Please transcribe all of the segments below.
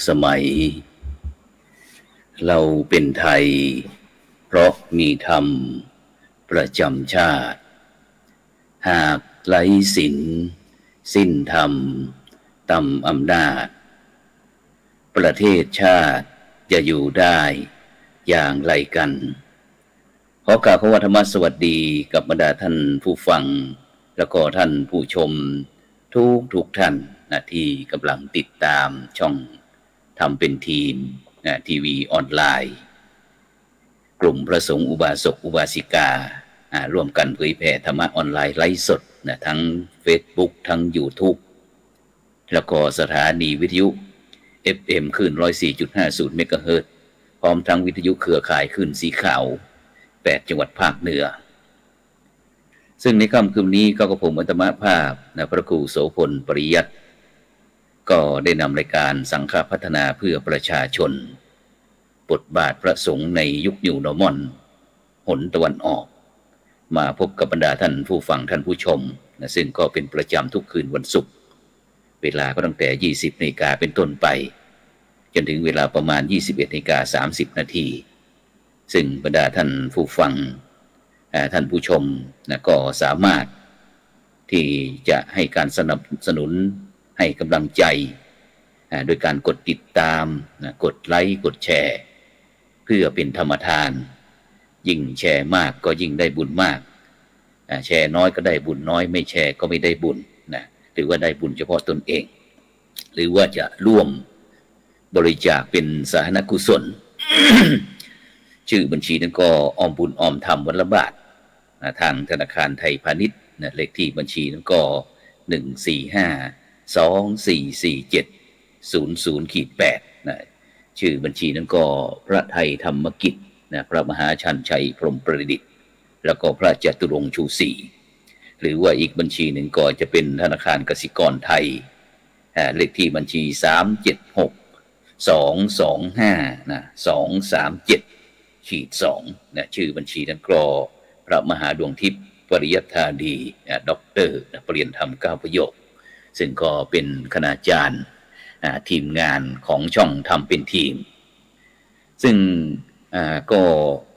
สมัยเราเป็นไทยเพราะมีธรรมประจำชาติหากไร้ศีลสิ้นธรรมต่ำอำนาจประเทศชาติจะอยู่ได้อย่างไรกันขอกราบพระธรรมสวัสดีกับบรรดาท่านผู้ฟังแล้วก็ท่านผู้ชมทุกท่านที่กำลังติดตามช่องทำเป็นทีมทีวีออนไลน์กลุ่มพระสงฆ์อุบาสกอุบาสิการ่วมกันเผยแผ่ธรรมะออนไลน์ไลฟ์สดทั้ง Facebook ทั้ง YouTube แล้วก็สถานีวิทยุ FM คลื่น 104.50 เมกะเฮิรตซ์พร้อมทั้งวิทยุเครือข่ายคลื่นสีขาว8จังหวัดภาคเหนือซึ่งในค่ำคืนนี้ก็กระผมอัตมภาพพระครูโสพลปริยัติก็ได้นำรายการสังฆพัฒนาเพื่อประชาชนบทบาทพระสงฆ์ในยุคนิวนอร์มอนหนตะวันออกมาพบกับบรรดาท่านผู้ฟังท่านผู้ชมซึ่งก็เป็นประจำทุกคืนวันศุกร์เวลาก็ตั้งแต่ 20 นาฬิกาเป็นต้นไปจนถึงเวลาประมาณ 21:30 นาทีซึ่งบรรดาท่านผู้ฟังท่านผู้ชมก็สามารถที่จะให้การสนับสนุนให้กำลังใจโดยการกดติดตามกดไลค์กดแชร์เพื่อเป็นธรรมทานยิ่งแชร์มากก็ยิ่งได้บุญมากแชร์น้อยก็ได้บุญน้อยไม่แชร์ก็ไม่ได้บุญหรือว่าได้บุญเฉพาะตนเองหรือว่าจะร่วมบริจาคเป็นสาธารณกุศล ชื่อบัญชีนั้นก็ออมบุญออมธรรมวันละบาททางธนาคารไทยพาณิชย์เลขที่บัญชีนั้นก็145244700-8ชื่อบัญชีนั้นก็พระไทยธรรมกิจพระมหาชันชัยพรหมประดิษฐ์แล้วก็พระจตุรงค์ชูศรีหรือว่าอีกบัญชีหนึ่งก็จะเป็นธนาคารกสิกรไทยเลขที่บัญชี376225-237-2ชื่อบัญชีนั้นก็พระมหาดวงทิพย์ปริยัตถาดีด็อกเตอร์ปริญญาธรรม9ประโยคซึ่งก็เป็นคณาจารย์ทีมงานของช่องทำเป็นทีมซึ่งก็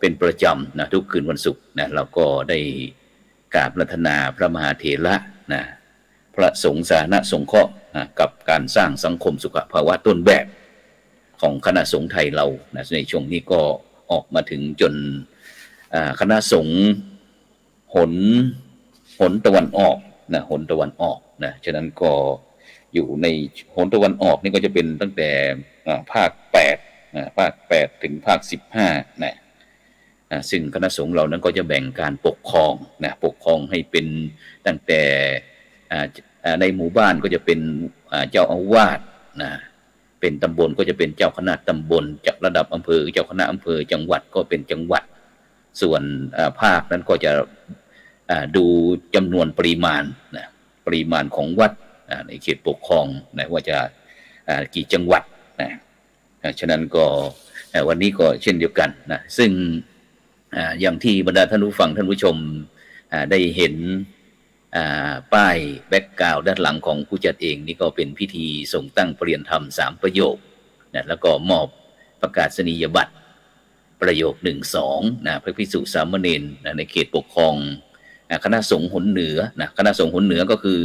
เป็นประจำทุกคืนวันศุกร์เราก็ได้กราบรัตนาพระมหาเถระพระสงฆ์สาธารณสงเคราะห์กับการสร้างสังคมสุขภาวะต้นแบบของคณะสงฆ์ไทยเราในช่วงนี้ก็ออกมาถึงจนคณะสงฆ์หนตะวันออกหนตะวันออกฉะนั้นก็อยู่ในหนตะวันออกนี่ก็จะเป็นตั้งแต่ภาค8ถึงภาค15ซึ่งคณะสงฆ์เรานั้นก็จะแบ่งการปกครองปกครองให้เป็นตั้งแต่ในหมู่บ้านก็จะเป็นเจ้าอาวาสเป็นตำบลก็จะเป็นเจ้าคณะตำบลจากระดับอำเภอเจ้าคณะอำเภอจังหวัดก็เป็นจังหวัดส่วนภาคนั้นก็จะดูจำนวนปริมาณของวัดในเขตปกครองว่าจะกี่จังหวัดฉะนั้นก็วันนี้ก็เช่นเดียวกันซึ่งอย่างที่บรรดาท่านผู้ฟังท่านผู้ชมได้เห็นป้ายแบ็คกราวด์ด้านหลังของผู้จัดเองนี่ก็เป็นพิธีส่งตั้งประเรียนธรรม3ประโยคแล้วก็มอบประกาศนียบัตรประโยค 1-2 พระภิกษุสามเณรในเขตปกครองคณะสงฆ์หนเหนือคณะสงฆ์หนเหนือก็คือ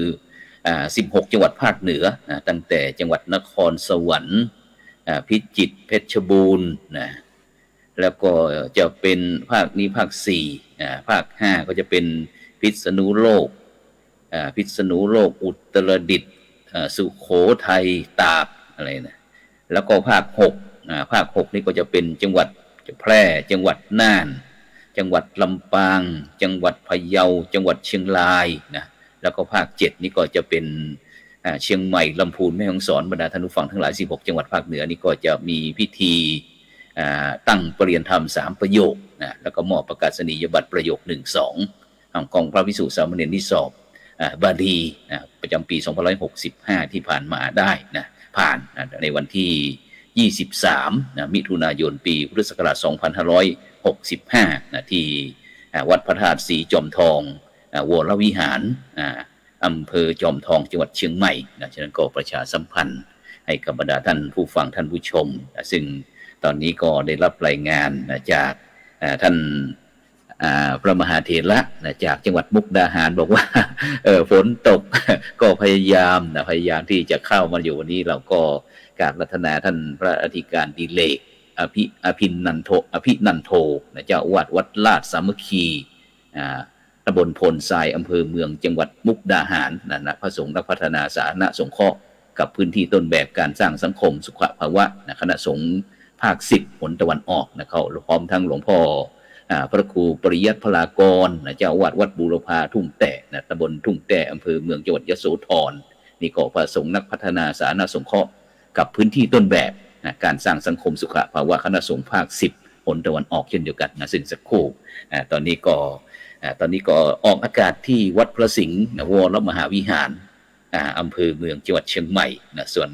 16จังหวัดภาคเหนือตั้งแต่จังหวัดนครสวรรค์พิจิตรเพชรบูรณ์แล้วก็จะเป็นภาคนี้ภาค4ภาค5ก็จะเป็นพิษณุโลกอุตรดิตถ์สุโขทัยตากอะไรแล้วก็ภาค6นี่ก็จะเป็นจังหวัดแพร่จังหวัดน่านจังหวัดลำปางจังหวัดพะเยาจังหวัดเชียงรายแล้วก็ภาค7นี่ก็จะเป็นเชียงใหม่ลำพูนแม่ฮ่องสอนบรรดาท่านผู้ฟังทั้งหลาย16จังหวัดภาคเหนือนี่ก็จะมีพิธีตั้งประเรียนธรรม3ประโยคแล้วก็มอบประกาศนียบัตรประโยค 1-2 ของพระภิกษุสามเณรที่สอบบาลีประจำปี2565ที่ผ่านมาได้ผ่านในวันที่23มิถุนายนปีพุทธศักราช2565ที่วัดพระธาตุศรีจอมทองวรวิหารอำเภอจอมทองจังหวัดเชียงใหม่ฉะนั้นก็ประชาสัมพันธ์ ให้กับบรรดาท่านผู้ฟังท่านผู้ชมซึ่งตอนนี้ก็ได้รับรายงานจากท่านพระมหาเถระจากจังหวัดมุกดาหารบอกว่าฝนตกก็พยายามที่จะเข้ามาอยู่วันนี้เราก็กราบรัตนาท่านพระอธิการดิเลกอภินันโทเจ้าอาวาสวัดลาดสามัคคีตำบลพลทรายอำเภอเมืองจังหวัดมุกดาหารพระสงฆ์นักพัฒนาสาธารณสงเคราะห์กับพื้นที่ต้นแบบการสร้างสังคมสุขภาวะคณะสงฆ์ภาค10ผลตะวันออกเขาพร้อมทั้งหลวงพ่อพระครูปริยัติพลากรเจ้าอาวาสวัดบูรพาทุ่งแต่ตำบลทุ่งแต่อำเภอเมืองจังหวัดยโสธรนี่ก็พระสงฆ์นักพัฒนาสาธารณสงเคราะห์กับพื้นที่ต้นแบบการสร้างสังคมสุขภาวะคณะสงฆ์ภาค10ผลตะวันออกเช่นเดียวกันซึ่งสักครู่ตอนนี้ก็ออกอากาศที่วัดพระสิงห์วรมหาวิหารอำเภอเมืองจังหวัดเชียงใหม่ส่วน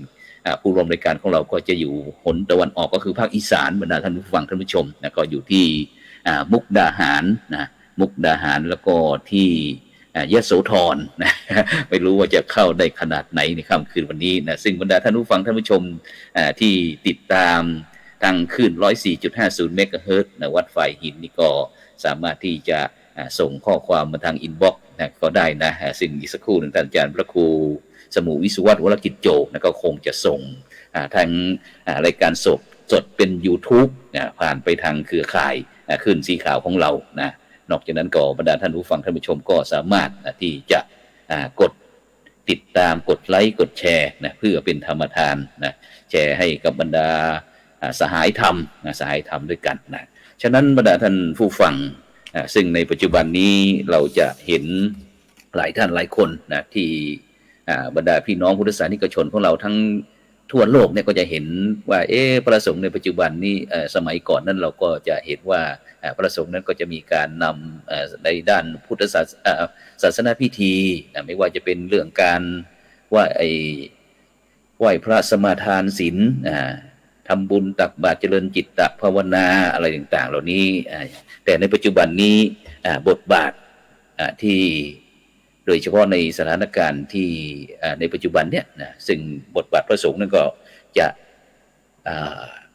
ผู้ร่วมรายการของเราก็จะอยู่ผลตะวันออกก็คือภาคอีสานบรรดาท่านผู้ฟังท่านผู้ชมก็อยู่ที่มุกดาหารมุกดาหารแล้วก็ที่ยโสธรไม่รู้ว่าจะเข้าได้ขนาดไหนในค่ำคืนวันนี้ซึ่งบรรดาท่านผู้ฟังท่านผู้ชมที่ติดตามทางคลื่น 104.50 เมกะเฮิรตซ์วัดฝ่ายหินนี่ก็สามารถที่จะส่งข้อความมาทางอินบ็อกซ์ก็ได้ซึ่งอีกสักครู่หนึ่งท่านอาจารย์พระครูสมุวิสุวัฒน์วรกิจโจก็คงจะส่งทางรายการสดเป็น YouTube ผ่านไปทางเครือข่ายคลื่นสีขาวของเรานอกจากนั้นก็บรรดาท่านผู้ฟังท่านผู้ชมก็สามารถที่จะกดติดตามกดไลค์กดแชร์เพื่อเป็นธรรมทานแชร์ให้กับบรรดาสหายธรรมด้วยกันฉะนั้นบรรดาท่านผู้ฟังซึ่งในปัจจุบันนี้เราจะเห็นหลายท่านหลายคนที่บรรดาพี่น้องพุทธศาสนิกชนของเราทั้งทั่วโลกเนี่ยก็จะเห็นว่าพระสงฆ์ในปัจจุบันนี้สมัยก่อนนั้นเราก็จะเห็นว่าพระสงฆ์นั้นก็จะมีการนำในด้านพุทธศาสนาพิธีไม่ว่าจะเป็นเรื่องการไหว้พระสมาทานศีลทำบุญตักบาตรเจริญจิตตภาวนาอะไรต่างๆเหล่านี้แต่ในปัจจุบันนี้บทบาทที่โดยเฉพาะในสถานการณ์ที่ในปัจจุบันเนี่ยซึ่งบทบาทพระสงฆ์นั้นก็จะ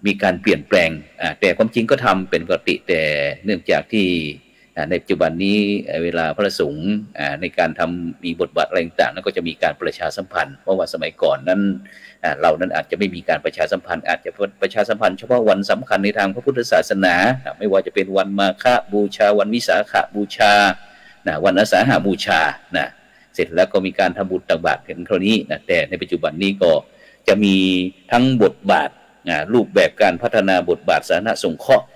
มีการเปลี่ยนแปลงแต่ความจริงก็ทำเป็นปกติแต่เนื่องจากที่ในปัจจุบันนี้เวลาพระสงฆ์ในการทำมีบทบาทอะไรต่างๆนั้นก็จะมีการประชาสัมพันธ์เพราะว่าสมัยก่อนนั้นเรานั้นอาจจะไม่มีการประชาสัมพันธ์อาจจะประชาสัมพันธ์เฉพาะวันสำคัญในทางพระพุทธศาสนาไม่ว่าจะเป็นวันมาฆบูชาวันวิสาขบูชาวันอาสาฬหบูชาเสร็จแล้วก็มีการทำบุญตักบาตรกันเท่านี้แต่ในปัจจุบันนี้ก็จะมีทั้งบทบาทรูปแบบการพัฒนาบทบาทสาธารณสงเคราะห์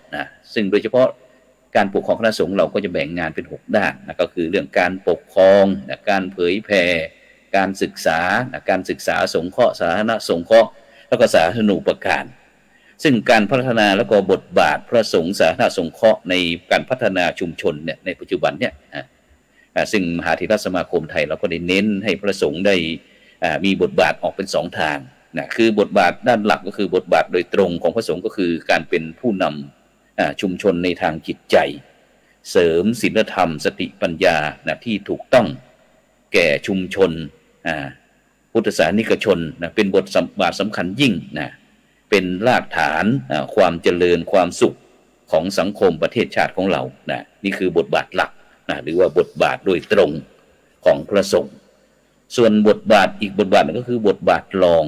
ซึ่งโดยเฉพาะการปกครองคณะสงฆ์เราก็จะแบ่งงานเป็น6ด้านก็คือเรื่องการปกครองการเผยแผ่การศึกษาสงเคราะห์สาธารณสงเคราะห์แล้วก็สาธารณูปการซึ่งการพัฒนาแล้วก็บทบาทพระสงฆ์สาธารณสงเคราะห์ในการพัฒนาชุมชนเนี่ยในปัจจุบันเนี่ยซึ่งมหาเถรสมาคมไทยเราก็ได้เน้นให้พระสงฆ์ได้มีบทบาทออกเป็น2ทางคือบทบาทด้านหลักก็คือบทบาทโดยตรงของพระสงฆ์ก็คือการเป็นผู้นำชุมชนในทางจิตใจเสริมศีลธรรมสติปัญญาที่ถูกต้องแก่ชุมชนพุทธศาสนิกชนเป็นบทบาทสำคัญยิ่งเป็นรากฐานความเจริญความสุขของสังคมประเทศชาติของเรานี่คือบทบาทหลักหรือว่าบทบาทโดยตรงของพระสงฆ์ส่วนบทบาทอีกบทบาทนึงก็คือบทบาทรอง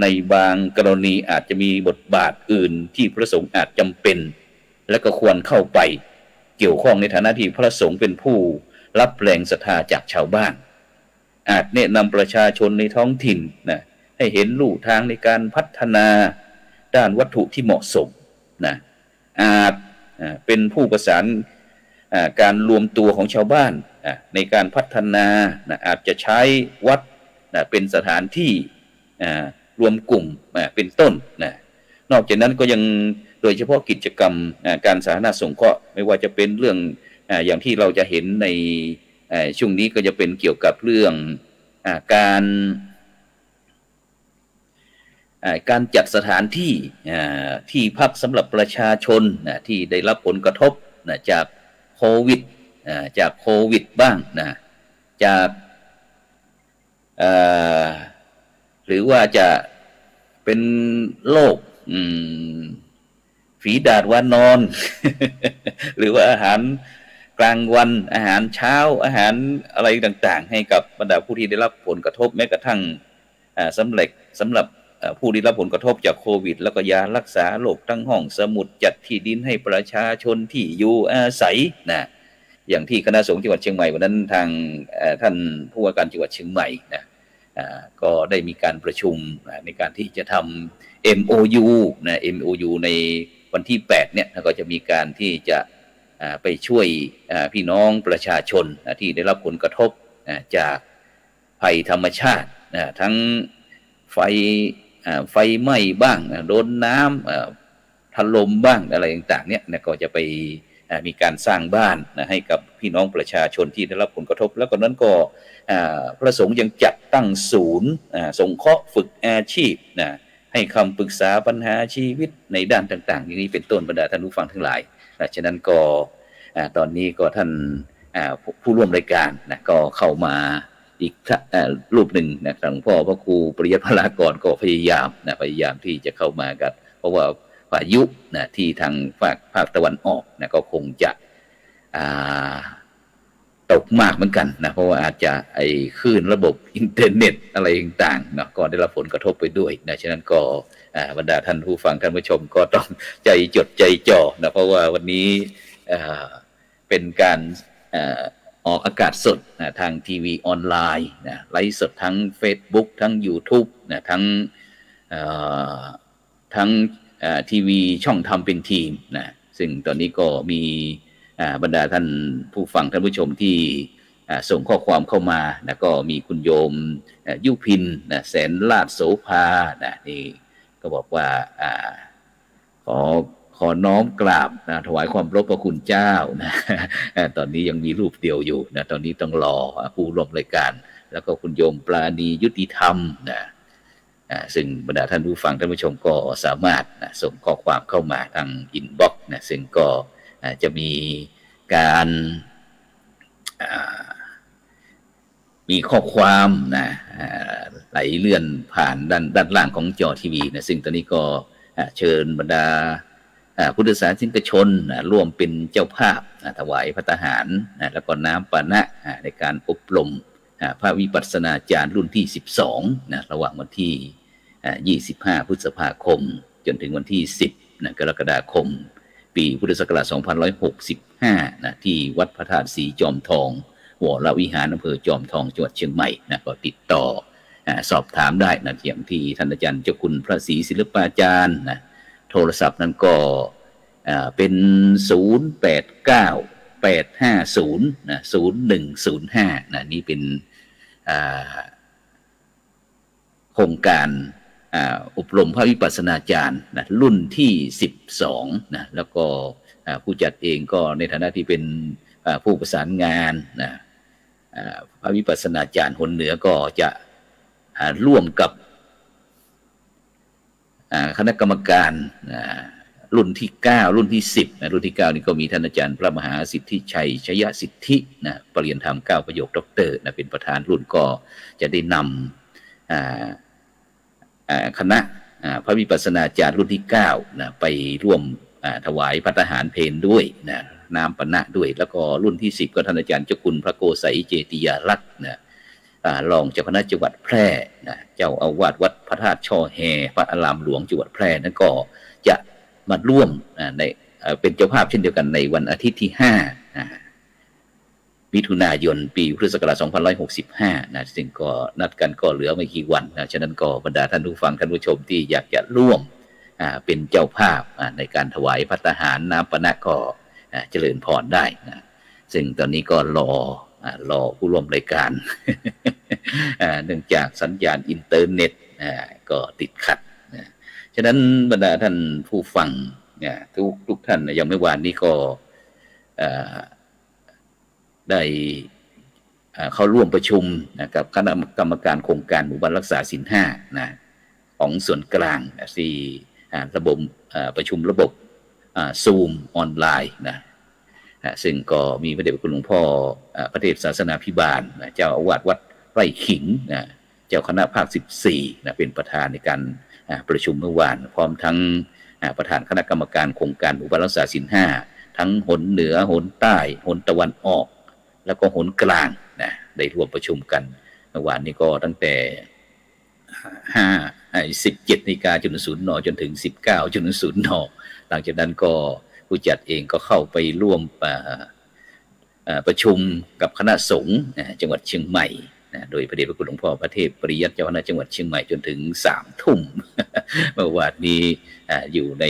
ในบางกรณีอาจจะมีบทบาทอื่นที่พระสงฆ์อาจจำเป็นและก็ควรเข้าไปเกี่ยวข้องในฐานะที่พระสงฆ์เป็นผู้รับแรงศรัทธาจากชาวบ้านอาจแนะนำประชาชนในท้องถิ่นให้เห็นลู่ทางในการพัฒนาด้านวัตถุที่เหมาะสมอาจเป็นผู้ประสานการรวมตัวของชาวบ้านในการพัฒนาอาจจะใช้วัดเป็นสถานที่รวมกลุ่มเป็นต้นนอกจากนั้นก็ยังโดยเฉพาะกิจกรรมการสาธารณสงเคราะห์ไม่ว่าจะเป็นเรื่องอย่างที่เราจะเห็นในช่วงนี้ก็จะเป็นเกี่ยวกับเรื่องการจัดสถานที่ที่พักสำหรับประชาชนที่ได้รับผลกระทบจากโควิดบ้างจากหรือว่าจะ เป็นโรคฝีดาษวานอน หรือว่าอาหารกลางวันอาหารเช้าอาหารอะไรต่างๆให้กับบรรดาผู้ที่ได้รับผลกระทบแม้กระทั่งสำหรับผู้ที่รับผลกระทบจากโควิดแล้วก็ยารักษาโรคทั้งห้องสมุดจัดที่ดินให้ประชาชนที่อยู่อาศัยนะอย่างที่คณะสงฆ์จังหวัดเชียงใหม่วันนั้นทางท่านผู้ว่าการจังหวัดเชียงใหม่นะก็ได้มีการประชุมในการที่จะทำ MOU นะ MOU ในวันที่8เนี่ยก็จะมีการที่จะไปช่วยพี่น้องประชาชนที่ได้รับผลกระทบจากภัยธรรมชาติทั้งไฟไหม้บ้างโดนน้ำถล่มบ้างอะไรต่างๆเนี่ยก็จะไปมีการสร้างบ้านให้กับพี่น้องประชาชนที่ได้รับผลกระทบแล้วก็นั้นก็พระสงฆ์ยังจัดตั้งศูนย์สงเคราะห์ฝึกอาชีพให้คำปรึกษาปัญหาชีวิตในด้านต่างๆอย่างนี้เป็นต้นบรรดาท่านผู้ฟังทั้งหลายฉะนั้นก็ตอนนี้ก็ท่านผู้ร่วมรายการก็เข้ามาอีกรูปหนึ่งนะหลวงพ่อพระครูปริยัติพลากรก็พยายามที่จะเข้ามากันเพราะว่าพายุที่ทางภาคตะวันออกก็คงจะตกมากเหมือนกันนะเพราะว่าอาจจะคลื่นระบบอินเทอร์เน็ตอะไรต่างๆก็ได้รับผลกระทบไปด้วยนะฉะนั้นก็บรรดาท่านผู้ฟังท่านผู้ชมก็ต้องใจจดใจจ่อนะเพราะว่าวันนี้เป็นการออกอากาศสดทางทีวีออนไลน์ไลฟ์สดทั้ง Facebook ทั้ง YouTube ทั้งทีวีช่องทำเป็นทีมซึ่งตอนนี้ก็มีบรรดาท่านผู้ฟังท่านผู้ชมที่ส่งข้อความเข้ามาก็มีคุณโยมยุพินแสนลาดโสภานี่ก็บอกว่าขอน้อมกราบถวายความรบพระคุณเจ้าตอนนี้ยังมีรูปเดียวอยู่ตอนนี้ต้องรอผู้ร่วมรายการแล้วก็คุณโยมปราณียุติธรรมซึ่งบรรดาท่านผู้ฟังท่านผู้ชมก็สามารถส่งข้อความเข้ามาทางอินบ็อกซ์ซึ่งก็จะมีการมีข้อความไหลเลื่อนผ่านด้านล่างของจอทีวีซึ่งตอนนี้ก็เชิญบรรดาพุทธศาสนิกชนร่วมเป็นเจ้าภาพถวายภัตตาหารแล้วก็น้ำปานะในการอบรมพระวิปัสสนาจารย์รุ่นที่12ระหว่างวันที่25พฤษภาคมจนถึงวันที่10กรกฎาคมปีพุทธศักราช2565ที่วัดพระธาตุศรีจอมทองวรวิหารอำเภอจอมทองจังหวัดเชียงใหม่ก็ติดต่อสอบถามได้อย่างที่ท่านอาจารย์เจ้าคุณพระศรีศิลปาจารย์โทรศัพท์นั้นก็เป็น0898500105นี่เป็นโครงการอบรมพระวิปัสสนาจารย์รุ่นที่12แล้วก็ผู้จัดเองก็ในฐานะที่เป็นผู้ประสานงานพระวิปัสสนาจารย์หนเหนือก็จะร่วมกับคณะกรรมการรุ่นที่9รุ่นที่10รุ่นที่9นี่ก็มีท่านอาจารย์พระมหาสิทธิชัยชยสิทธิปริญญาธรรม9ประโยคด็อกเตอร์เป็นประธานรุ่นก็จะได้นำคณะพระวิปัสสนาจารย์รุ่นที่9ไปร่วมถวายภัตตาหารเพลด้วยน้ำปนะด้วยแล้วก็รุ่นที่10ก็ท่านอาจารย์เจ้าคุณพระโกษัยเจติยารัตน์รองเจ้าคณะจังหวัดแพร่เจ้าอาวาสวัดพระธาตุช่อแฮพระอารามหลวงจังหวัดแพร่นั้นก็จะมาร่วมในเป็นเจ้าภาพเช่นเดียวกันในวันอาทิตย์ที่5มิถุนายนปีพุทธศักราช2565ซึ่งก็นัดกันก็เหลือไม่กี่วันฉะนั้นก็บรรดาท่านผู้ฟังท่านผู้ชมที่อยากจะร่วมเป็นเจ้าภาพในการถวายภัตตาหารน้ำปนะก็เจริญพรได้ซึ่งตอนนี้ก็รอผู้ร่วมรายการ เนื่องจากสัญญาณอินเทอร์เน็ตก็ติดขัดฉะนั้นบรรดาท่านผู้ฟังทุกท่านยังไม่วานนี้ก็ได้เข้าร่วมประชุมกับคณะกรรมการโครงการหมู่บ้านรักษาศีล5ของส่วนกลางที่ระบบประชุมระบบซูมออนไลน์ซึ่งก็มีพระเดชพระคุณหลวงพ่อพระเทพศาสนาภิบาลเจ้าอาวาสวัดไร่ขิงเจ้าคณะภาค14เป็นประธานในการ ประชุมเมื่อวานพร้อมทั้งประธานคณะกรรมการโครงการหมู่บ้านรักษาศีลห้าทั้งหนเหนือหนใต้หนตะวันออกแล้วก็หนกลางนะได้ร่วมประชุมกันเมื่อวานนี้ก็ตั้งแต่17 นาฬิกาจนถึง0 นจนถึง19จนถึง0 นหลังจากนั้นก็ผู้จัดเองก็เข้าไปร่วมประชุมกับคณะสงฆ์จังหวัดเชียงใหม่โดยพระเดชพระคุณหลวงพ่อพระเทพปริยัติเจ้าคณะจังหวัดเชียงใหม่จนถึง3 ทุ่มเมื่อวานนี้อยู่ใน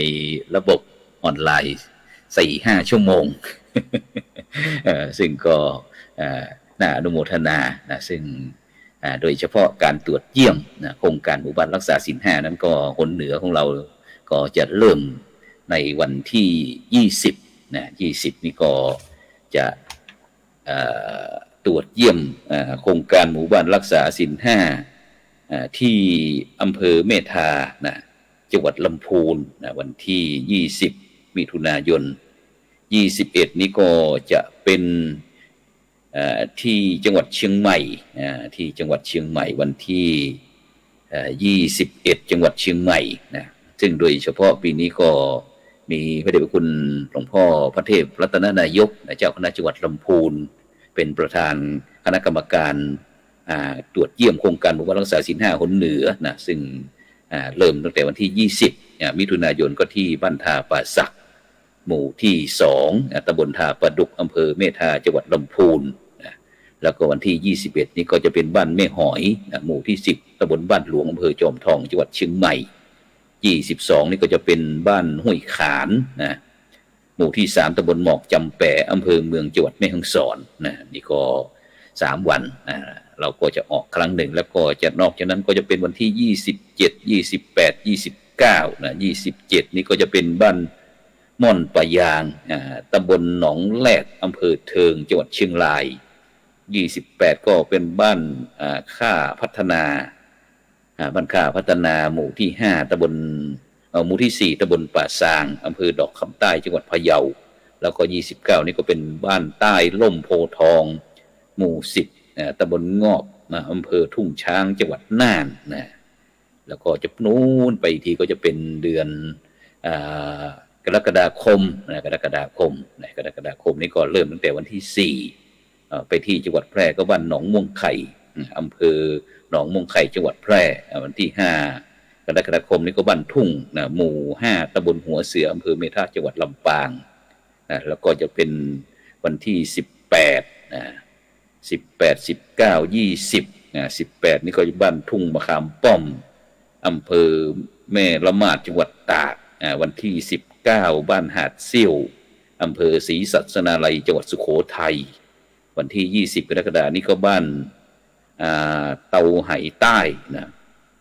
ระบบออนไลน์ 4-5 ชั่วโมงซึ่งก็น่าอนุโมทนาซึ่งโดยเฉพาะการตรวจเยี่ยมโครงการหมู่บ้านรักษาศีลห้านั้นก็หนเหนือของเราก็จะเริ่มในวันที่20 20นี่ก็จะตรวจเยี่ยมโครงการหมู่บ้านรักษาศีลห้าที่อำเภอเมทาจังหวัดลำพูนวันที่20 มิถุนายน21นี้ก็จะเป็นที่จังหวัดเชียงใหม่ที่จังหวัดเชียงใหม่วันที่21จังหวัดเชียงใหม่นะซึ่งโดยเฉพาะปีนี้ก็มีพระเดชพระคุณหลวงพ่อพระเทพรัตนนายกเจ้าคณะจังหวัดลำพูนเป็นประธานคณะกรรมการตรวจเยี่ยมโครงการหมู่บ้านรักษาศีลห้าหนเหนือนะซึ่งเริ่มตั้งแต่วันที่20 มิถุนายนก็ที่บ้านทาป่าสักหมู่ที่2ตำบลทาประดุกอำเภอเมทาจังหวัดลำพูนแล้วก็วันที่21นี้ก็จะเป็นบ้านแม่หอยหมู่ที่10ตำบลบ้านหลวงอำเภอจอมทองจังหวัดเชียงใหม่22นี่ก็จะเป็นบ้านห้วยขานหมู่ที่3ตำบลหมอกจำแปะอำเภอเมืองจังหวัดแม่ฮ่องสอนนี่ก็3 วันเราก็จะออกครั้งหนึ่งแล้วก็จะนอกจากนั้นก็จะเป็นวันที่27 28 29 27นี่ก็จะเป็นบ้านม่อนปะยางตำบลหนองแลดอำเภอเทิงจังหวัดเชียงราย28ก็เป็นบ้านค่าพัฒนาบ้านค่าพัฒนาหมู่ที่5ตำบลหมู่ที่4ตำบลป่าซางอำเภอดอกคำใต้จังหวัดพะเยาแล้วก็29นี่ก็เป็นบ้านใต้ล่มโพทองหมู่10ตำบลงอบอำเภอทุ่งช้างจังหวัดน่านแล้วก็จะนู้นไปทีก็จะเป็นเดือนกรกฎาคมกรกฎาคมนี่ก็เริ่มตั้งแต่วันที่4ไปที่จังหวัดแพร่ก็บ้านหนองม่วงไข่อำเภอหนองม่วงไข่จังหวัดแพร่วันที่5 กรกฎาคมนี่ก็บ้านทุ่งหมู่5ตำบลหัวเสืออำเภอเมทาจังหวัดลำปางแล้วก็จะเป็นวันที่18 19 20 18นี่ก็บ้านทุ่งมะขามป้อมอำเภอแม่ละมาดจังหวัดตากวันที่19บ้านหาดเซี่ยวอำเภอศรีสัชนาลัยจังหวัดสุโขทัยวันที่20 กรกฎาคมนี่ก็บ้านเตาไหใต้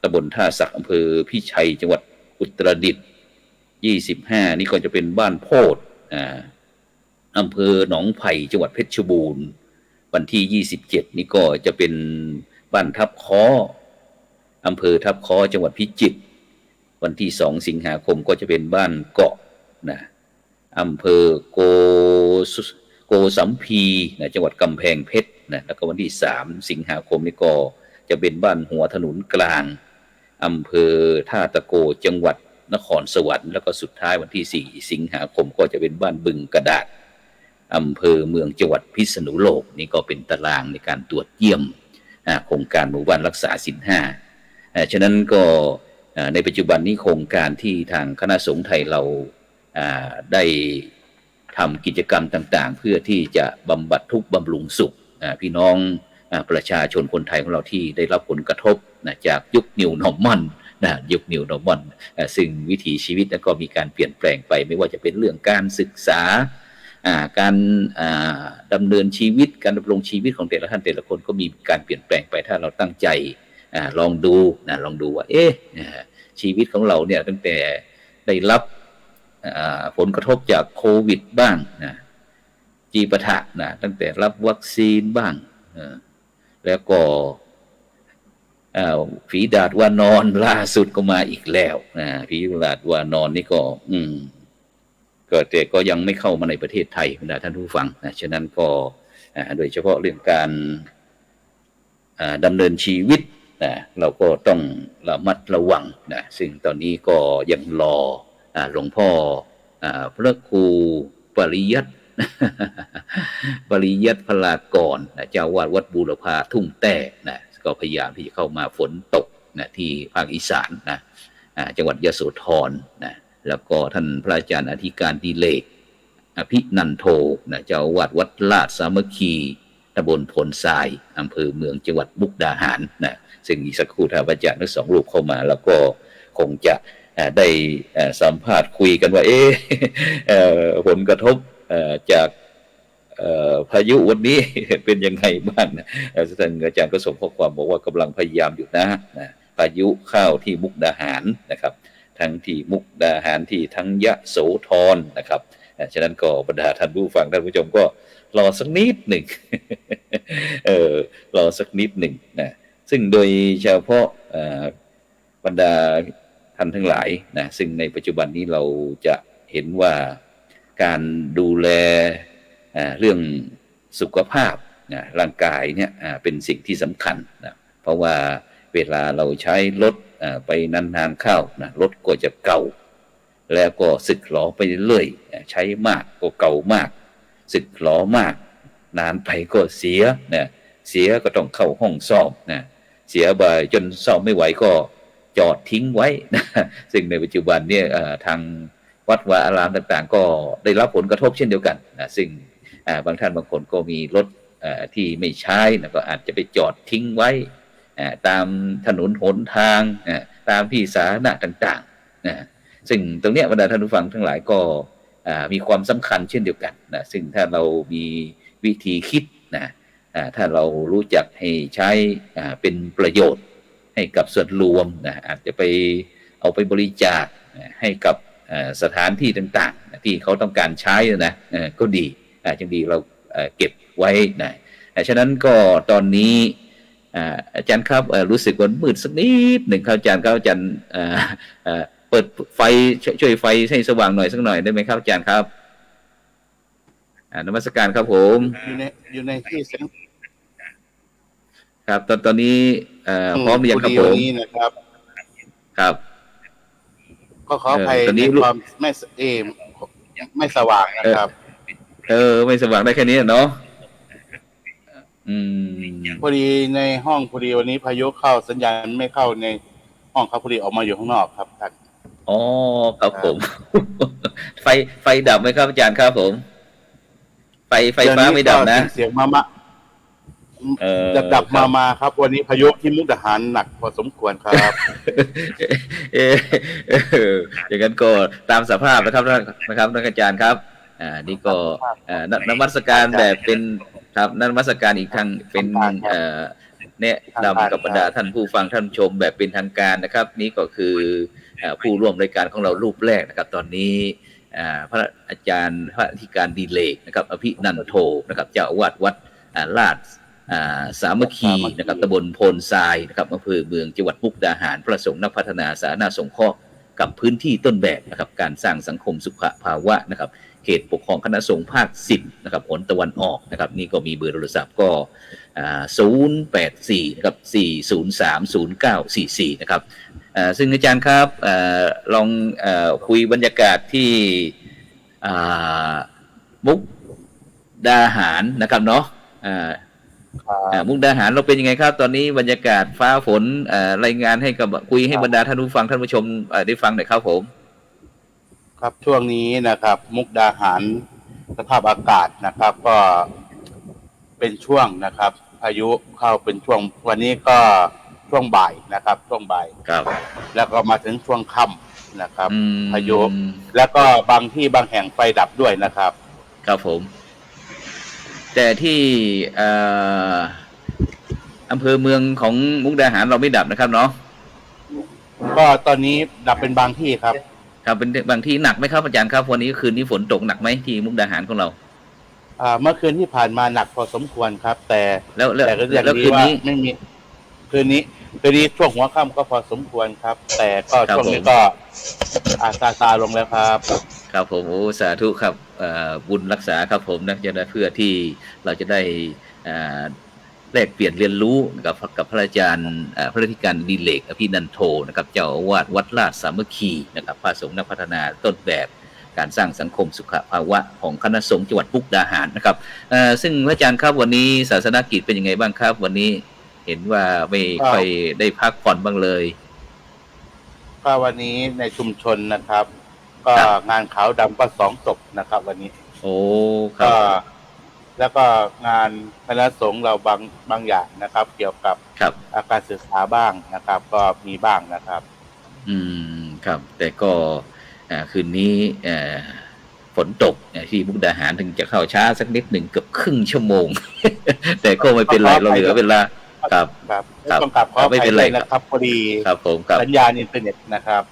ตำบลท่าสักอำเภอพิชัยจังหวัดอุตรดิตถ์25นี่ก็จะเป็นบ้านโพธอำเภอหนองไผ่จังหวัดเพชรบูรณ์วันที่27นี่ก็จะเป็นบ้านทับค้ออำเภอทับค้อจังหวัดพิจิตรวันที่2 สิงหาคมก็จะเป็นบ้านเกาะอำเภอโกสัมพีจังหวัดกำแพงเพชรแล้วก็วันที่3 สิงหาคมนี่ก็จะเป็นบ้านหัวถนนกลางอำเภอท่าตะโกจังหวัดนครสวรรค์แล้วก็สุดท้ายวันที่4 สิงหาคมก็จะเป็นบ้านบึงกระดาษอำเภอเมืองจังหวัดพิษณุโลกนี่ก็เป็นตารางในการตรวจเยี่ยมโครงการหมู่บ้านรักษาศีลห้าฉะนั้นก็ในปัจจุบันนี้โครงการที่ทางคณะสงฆ์ไทยเราได้ทำกิจกรรมต่างๆเพื่อที่จะบำบัดทุกข์บำรุงสุขพี่น้องประชาชนคนไทยของเราที่ได้รับผลกระทบจากยุคนิวนอร์มัลยุคนิวนอร์มัลซึ่งวิถีชีวิตก็มีการเปลี่ยนแปลงไปไม่ว่าจะเป็นเรื่องการศึกษาการดำเนินชีวิตการดำรงชีวิตของแต่ละท่านแต่ละคนก็มีการเปลี่ยนแปลงไปถ้าเราตั้งใจลองดูว่าชีวิตของเราเนี่ยตั้งแต่ได้รับผลกระทบจากโควิดบ้างจีปะทะตั้งแต่รับวัคซีนบ้างแล้วก็ฝีดาษวานอนล่าสุดก็มาอีกแล้วฝีดาษวานอนนี่ก็แต่ก็ยังไม่เข้ามาในประเทศไทยนะท่านผู้ฟังฉะนั้นก็โดยเฉพาะเรื่องการดำเนินชีวิต นะเราก็ต้องระมัดระวังนะซึ่งตอนนี้ก็ยังรอหลวงพ่อพระครูปริยัติ ปริยัติพลากรนะเจ้าวาดวัดบูรพาทุ่งแต้นะก็พยายามที่จะเข้ามาฝนตกนะที่ภาคอีสานนะจังหวัดยโสธรนะแล้วก็ท่านพระอาจารย์อธิการดิเลกอภินันโทนะเจ้าวาดวัดลาดสามัคคีตำบลพลทรายอำเภอเมืองจังหวัดมุกดาหารนะซึ่งอีกสักครู่ท่านพระอาจารย์ทั้งสองรูปเข้ามาแล้วก็คงจะได้สัมภาษณ์คุยกันว่าผลกระทบจากพายุวันนี้เป็นยังไงบ้างนะท่านอาจารย์ก็ส่งข้อความบอกว่ากำลังพยายามอยู่นะพายุเข้าที่มุกดาหารนะครับทั้งที่มุกดาหารที่ทั้งยะโสธรนะครับฉะนั้นก็บรรดาท่านผู้ฟังท่านผู้ชมก็รอสักนิดหนึ่ง รอสักนิดหนึ่งนะซึ่งโดยเฉพาะบรรดาท่านทั้งหลายนะซึ่งในปัจจุบันนี้เราจะเห็นว่าการดูแลเรื่องสุขภาพนะร่างกายเนี่ยเป็นสิ่งที่สำคัญนะเพราะว่าเวลาเราใช้รถไปนานๆเข้านะรถก็จะเก่าแล้วก็สึกหรอไปเรื่อยใช้มากก็เก่ามากสึกหรอมากนานไปก็เสียนะเสียก็ต้องเข้าห้องซ่อมนะเสียบ่อยจนซ่อมไม่ไหวก็จอดทิ้งไว้นะซึ่งในปัจจุบันเนี่ยทางวัดวาอารามต่างๆก็ได้รับผลกระทบเช่นเดียวกันนะซึ่งบางท่านบางคนก็มีรถที่ไม่ใช้นะก็อาจจะไปจอดทิ้งไว้ตามถนนหนทางตามที่สาธารณะต่างๆนะซึ่งตรงเนี้ยบรรดาท่านผู้ฟังทั้งหลายก็มีความสำคัญเช่นเดียวกันนะซึ่งถ้าเรามีวิธีคิดนะถ้าเรารู้จักให้ใช้เป็นประโยชน์ให้กับส่วนรวมนะอาจจะไปเอาไปบริจาคให้กับสถานที่ต่างๆที่เขาต้องการใช้นะก็ดีจึงดีเราเก็บไว้นะฉะนั้นก็ตอนนี้อาจารย์ครับรู้สึกว่ามืดสักนิดหนึ่งครับอาจารย์ครับอาจารย์เปิดไฟช่วยไฟให้สว่างหน่อยสักหน่อยได้ไหมครับอาจารย์ครับนมัสการครับผมอยู่ในที่เสียงครับตอนนี้พร้อมหรือยังครับผมนะครับครับก็ขออภัยในความไม่สว่างนะครับไม่สว่างได้แค่นี้เนาะพอดีในห้องพอดีวันนี้พายุเข้าสัญญาณไม่เข้าในห้องครับพอดีออกมาอยู่ข้างนอกครับท่านอ๋อครับผมไฟดับไหมครับอาจารย์ครับผมไฟฟ้าไม่ดับนะเสียงมาดับมาครับวันนี้พายุที่มุกดาหารหนักพอสมควรครับอย่างนั้นก็ตามสภาพนะครับท่านอาจารย์ครับนี่ก็นมัสการแบบเป็นครับนมัสการอีกทางเป็นแนะนำกับบรรดาท่านผู้ฟังท่านชมแบบเป็นทางการนะครับนี่ก็คือผู้ร่วมรายการของเรารูปแรกนะครับตอนนี้พระอาจารย์พระอธิการดิเลกนะครับอภินันโทนะครับเจ้าอาวาสวัดลาดสามัคคีนะครับตำบลโพนทรายนะครับอำเภอเมืองจังหวัดมุกดาหารประสงค์นักพัฒนาสาธารณสงเคราะห์กับพื้นที่ต้นแบบนะครับการสร้างสังคมสุขภาวะนะครับเขตปกครองคณะสงฆ์ภาค10นะครับผลตะวันออกนะครับนี่ก็มีเบอร์โทรศัพท์ก็084นะครับ4030944นะครับซึ่งอาจารย์ครับลองคุยบรรยากาศที่มุกดาหารนะครับเนาะมุกดาหารเราเป็นยังไงครับตอนนี้บรรยากาศฟ้าฝนรายงานให้กับคุยให้บรรดาท่านผู้ฟังท่านผู้ชมได้ฟังหน่อยครับผมครับช่วงนี้นะครับมุกดาหารสภาพอากาศนะครับก็เป็นช่วงนะครับพายุเข้าเป็นช่วงวันนี้ก็ช่วงบ่ายนะครับช่วงบ่ายครับแล้วก็มาถึงช่วงค่ำนะครับพายุแล้วก็บางที่บางแห่งไฟดับด้วยนะครับครับผมแต่ที่อำเภอเมืองของมุกดาหารเราไม่ดับนะครับเนาะก็ตอนนี้ดับเป็นบางที่ครับครับเป็นบางที่หนักไหมครับอาจารย์ครับวันนี้คืนนี้ฝนตกหนักไหมที่มุกดาหารของเราเมื่อคืนที่ผ่านมาหนักพอสมควรครับแต่แล้วคืนนี้ไม่มีคืนนี้ช่วงหัวค่ำก็พอสมควรครับแต่ก็ช่วงนี้ก็ซาลงแล้วครับครับผมโอ้สาธุครับบุญรักษาครับผมนะจะได้เพื่อที่เราจะได้ แลกเปลี่ยนเรียนรู้กับพระอาจารย์พระอธิการดิเลกอภินันโทนะครับเจ้าอาวาสวัดราชสามัคคีนะครับพระสงฆ์นักพัฒนาต้นแบบการสร้างสังคมสุขภาวะของคณะสงฆ์จังหวัดมุกดาหารนะครับซึ่งพระอาจารย์ครับวันนี้ศาสนกิจเป็นยังไงบ้างครับวันนี้เห็นว่าไม่ค่อยได้พักผ่อนบ้างเลยก็วันนี้ในชุมชนนะครับ ก็งานขาวดำก็2 ศพนะครับ วันนี้โอ้ครับแล้วก็งานคณะสงฆ์เราบางอย่างนะครับ เกี่ยวกับการศึกษาบ้างนะครับ ก็มีบ้างนะครับครับแต่ก็คืนนี้ฝนตกที่มุกดาหารถึงจะเข้าช้าสักนิดหนึ่งเกือบครึ่งชั่วโมง แต่ก็ไม่เป็นไรเราเหลือเวลาครับต้องกลับไม่เป็นไรนะครับพอดีครับผมสัญญาณอินเทอร์เน็ตนะครับ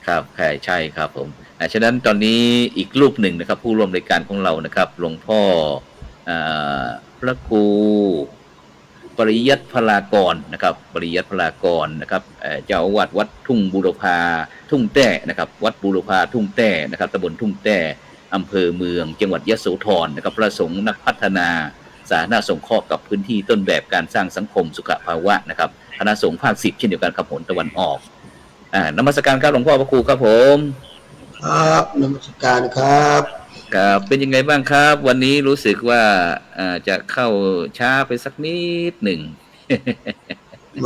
ครับใช่ครับผมฉะนั้นตอนนี้อีกรูปหนึ่งนะครับผู้ร่วมรายการของเรานะครับหลวงพ่อพระครูปริยัติพลากรนะครับปริยัติพลากรนะครับเจ้าอาวาสวัดทุ่งบูรพาทุ่งแต้นะครับวัดบูรพาทุ่งแต้นะครับตำบลทุ่งแต้อำเภอเมืองจังหวัดยโสธรนะครับพระสงฆ์นักพัฒนาสาธารณสงเคราะห์กับพื้นที่ต้นแบบการสร้างสังคมสุขภาวะนะครับคณะสงฆ์ภาค10เช่นเดียวกันครับผลตะวันออกนมัสการครับหลวงพ่อพระครูครับผมครับนมัสการครับเป็นยังไงบ้างครับวันนี้รู้สึกว่าจะเข้าช้าไปสักนิดหนึ่ง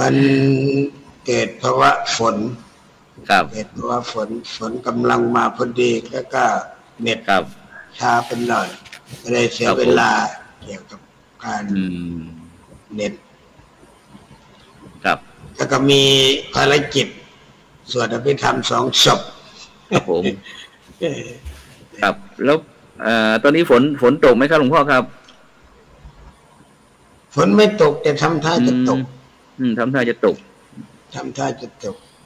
มันเกิดภาวะฝนครับเกิดภาวะฝนกำลังมาพอดีแล้วก็เน็ตช้าเป็นหน่อยก็เลยเสียเวลาเกี่ยวกับการเน็ตครับแล้วก็มีภารกิจสวดอภิธรรม2 ศพครับผมครับแล้วตอนนี้ฝนตกไหมครับหลวงพ่อครับฝนไม่ตกแต่ทำท่าจะตกทำท่าจะตก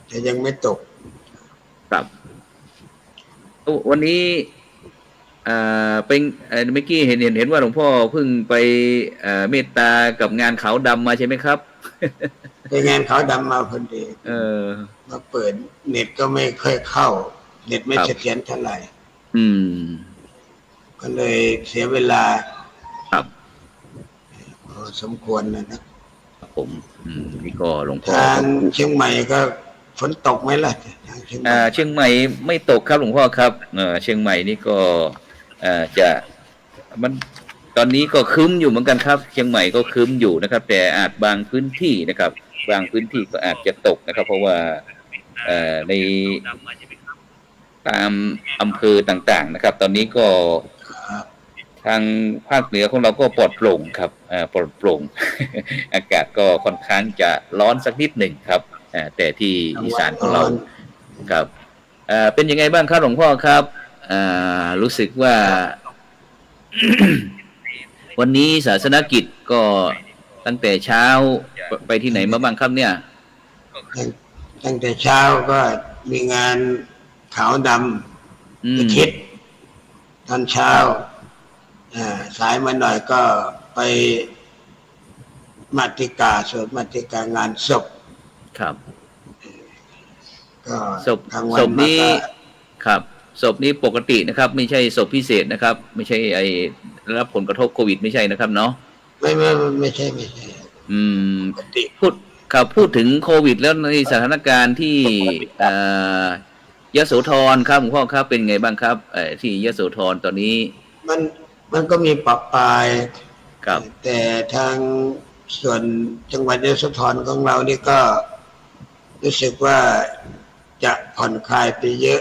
แต่ยังไม่ตกครับวันนี้เป็นเมื่อกี้เห็นว่าหลวงพ่อเพิ่งไปเมตตากับงานขาวดำมาใช่ไหมครับไปงานขาวดำมาพอดีมาเปิดเน็ตก็ไม่ค่อยเข้าเน็ตไม่เสถียรเท่าไหร่ก็เลยเสียเวลาครับสมควรนะครับผมนี่ก็หลวงพ่อทางเชียงใหม่ก็ฝนตกไหมล่ะเชียงใหม่ไม่ตกครับหลวงพ่อครับเชียงใหม่นี่ก็จะมันตอนนี้ก็ครึ้มอยู่เหมือนกันครับเชียงใหม่ก็ครึ้มอยู่นะครับแต่อาจบางพื้นที่นะครับบางพื้นที่ก็อาจจะตกนะครับเพราะว่าในตามอำเภอต่างๆนะครับตอนนี้ก็ทางภาคเหนือของเราก็ปลอดโปร่งครับปลอดโปร่ง อากาศก็ค่อนข้างจะร้อนสักนิดหนึ่งครับแต่ที่อีสานของเราครับเป็นยังไงบ้างครับหลวงพ่อครับรู้สึกว่า วันนี้ศาสนกิจก็ตั้งแต่เช้าไปที่ไหนมาบ้างครับเนี่ยตั้งแต่เช้าก็มีงานขาวดำอาทิตย์ตอนเช้าสายมาหน่อยก็ไปมัตติกาสวดมัตติกางานศพครับก็ศพนี้ครับศพนี้ปกตินะครับไม่ใช่ศพพิเศษนะครับไม่ใช่รับผลกระทบโควิดไม่ใช่นะครับเนาะไม่ใช่พูดถึงโควิดแล้วในสถานการณ์ที่ยโสธรครับหลวงพ่อครับเป็นไงบ้างครับที่ยโสธรตอนนี้มันก็มีปรับปรายครับแต่ทางส่วนจังหวัดยโสธรของเรานี่ก็รู้สึกว่าจะผ่อนคลายไปเยอะ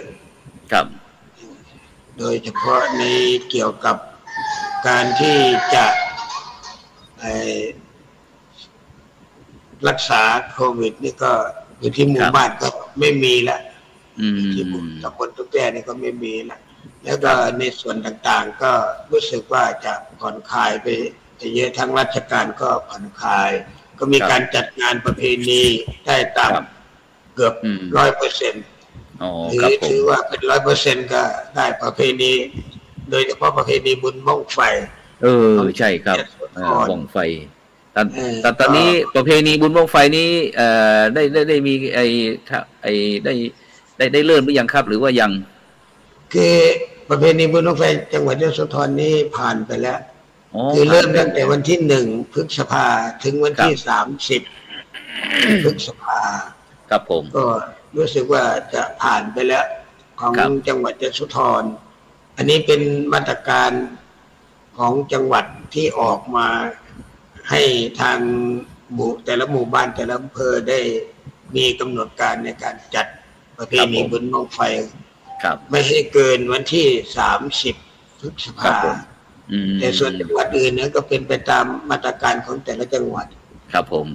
ครับโดยเฉพาะในเกี่ยวกับการที่จะรักษาโควิดนี่ก็อยู่ที่หมู่บ้านก็ไม่มีละที่ตำบลทุกแก่นี่ก็ไม่มีละแล้วก็ในส่วนต่างๆก็รู้สึกว่าจะผ่อนคลายไปเยอะทั้งราชการก็ผ่อนคลายก็มีการจัดงานประเพณีได้ตามเกือบ 100%ถือว่าเป็น 100% ก็ได้ประเพณีโดยเฉพาะประเพณีบุญบ้องไฟใช่ครับบ้องไฟตอนนี้ประเพณีบุญบ้องไฟนี้ได้มีได้เริ่มหรือยังครับหรือว่ายังคือประเพณีบุญบ้องไฟจังหวัดยโสธรนี้ผ่านไปแล้ว อ๋อ คือเริ่มตั้งแต่วันที่1 พฤษภาถึงวันที่30 พฤษภาครับผมก็รู้สึกว่าจะผ่านไปแล้วของจังหวัดยโสธรอันนี้เป็นมาตรการของจังหวัดที่ออกมาให้ทางแต่ละหมู่บ้านแต่ละอำเภอได้มีกำหนดการในการจัดประเพณีบุญบั้งไฟไม่ให้เกินวันที่30 พฤษภาแต่ส่วนจังหวัดอื่นเนี่ยก็เป็นไปตามมาตรการของแต่ละจังหวัดครับผม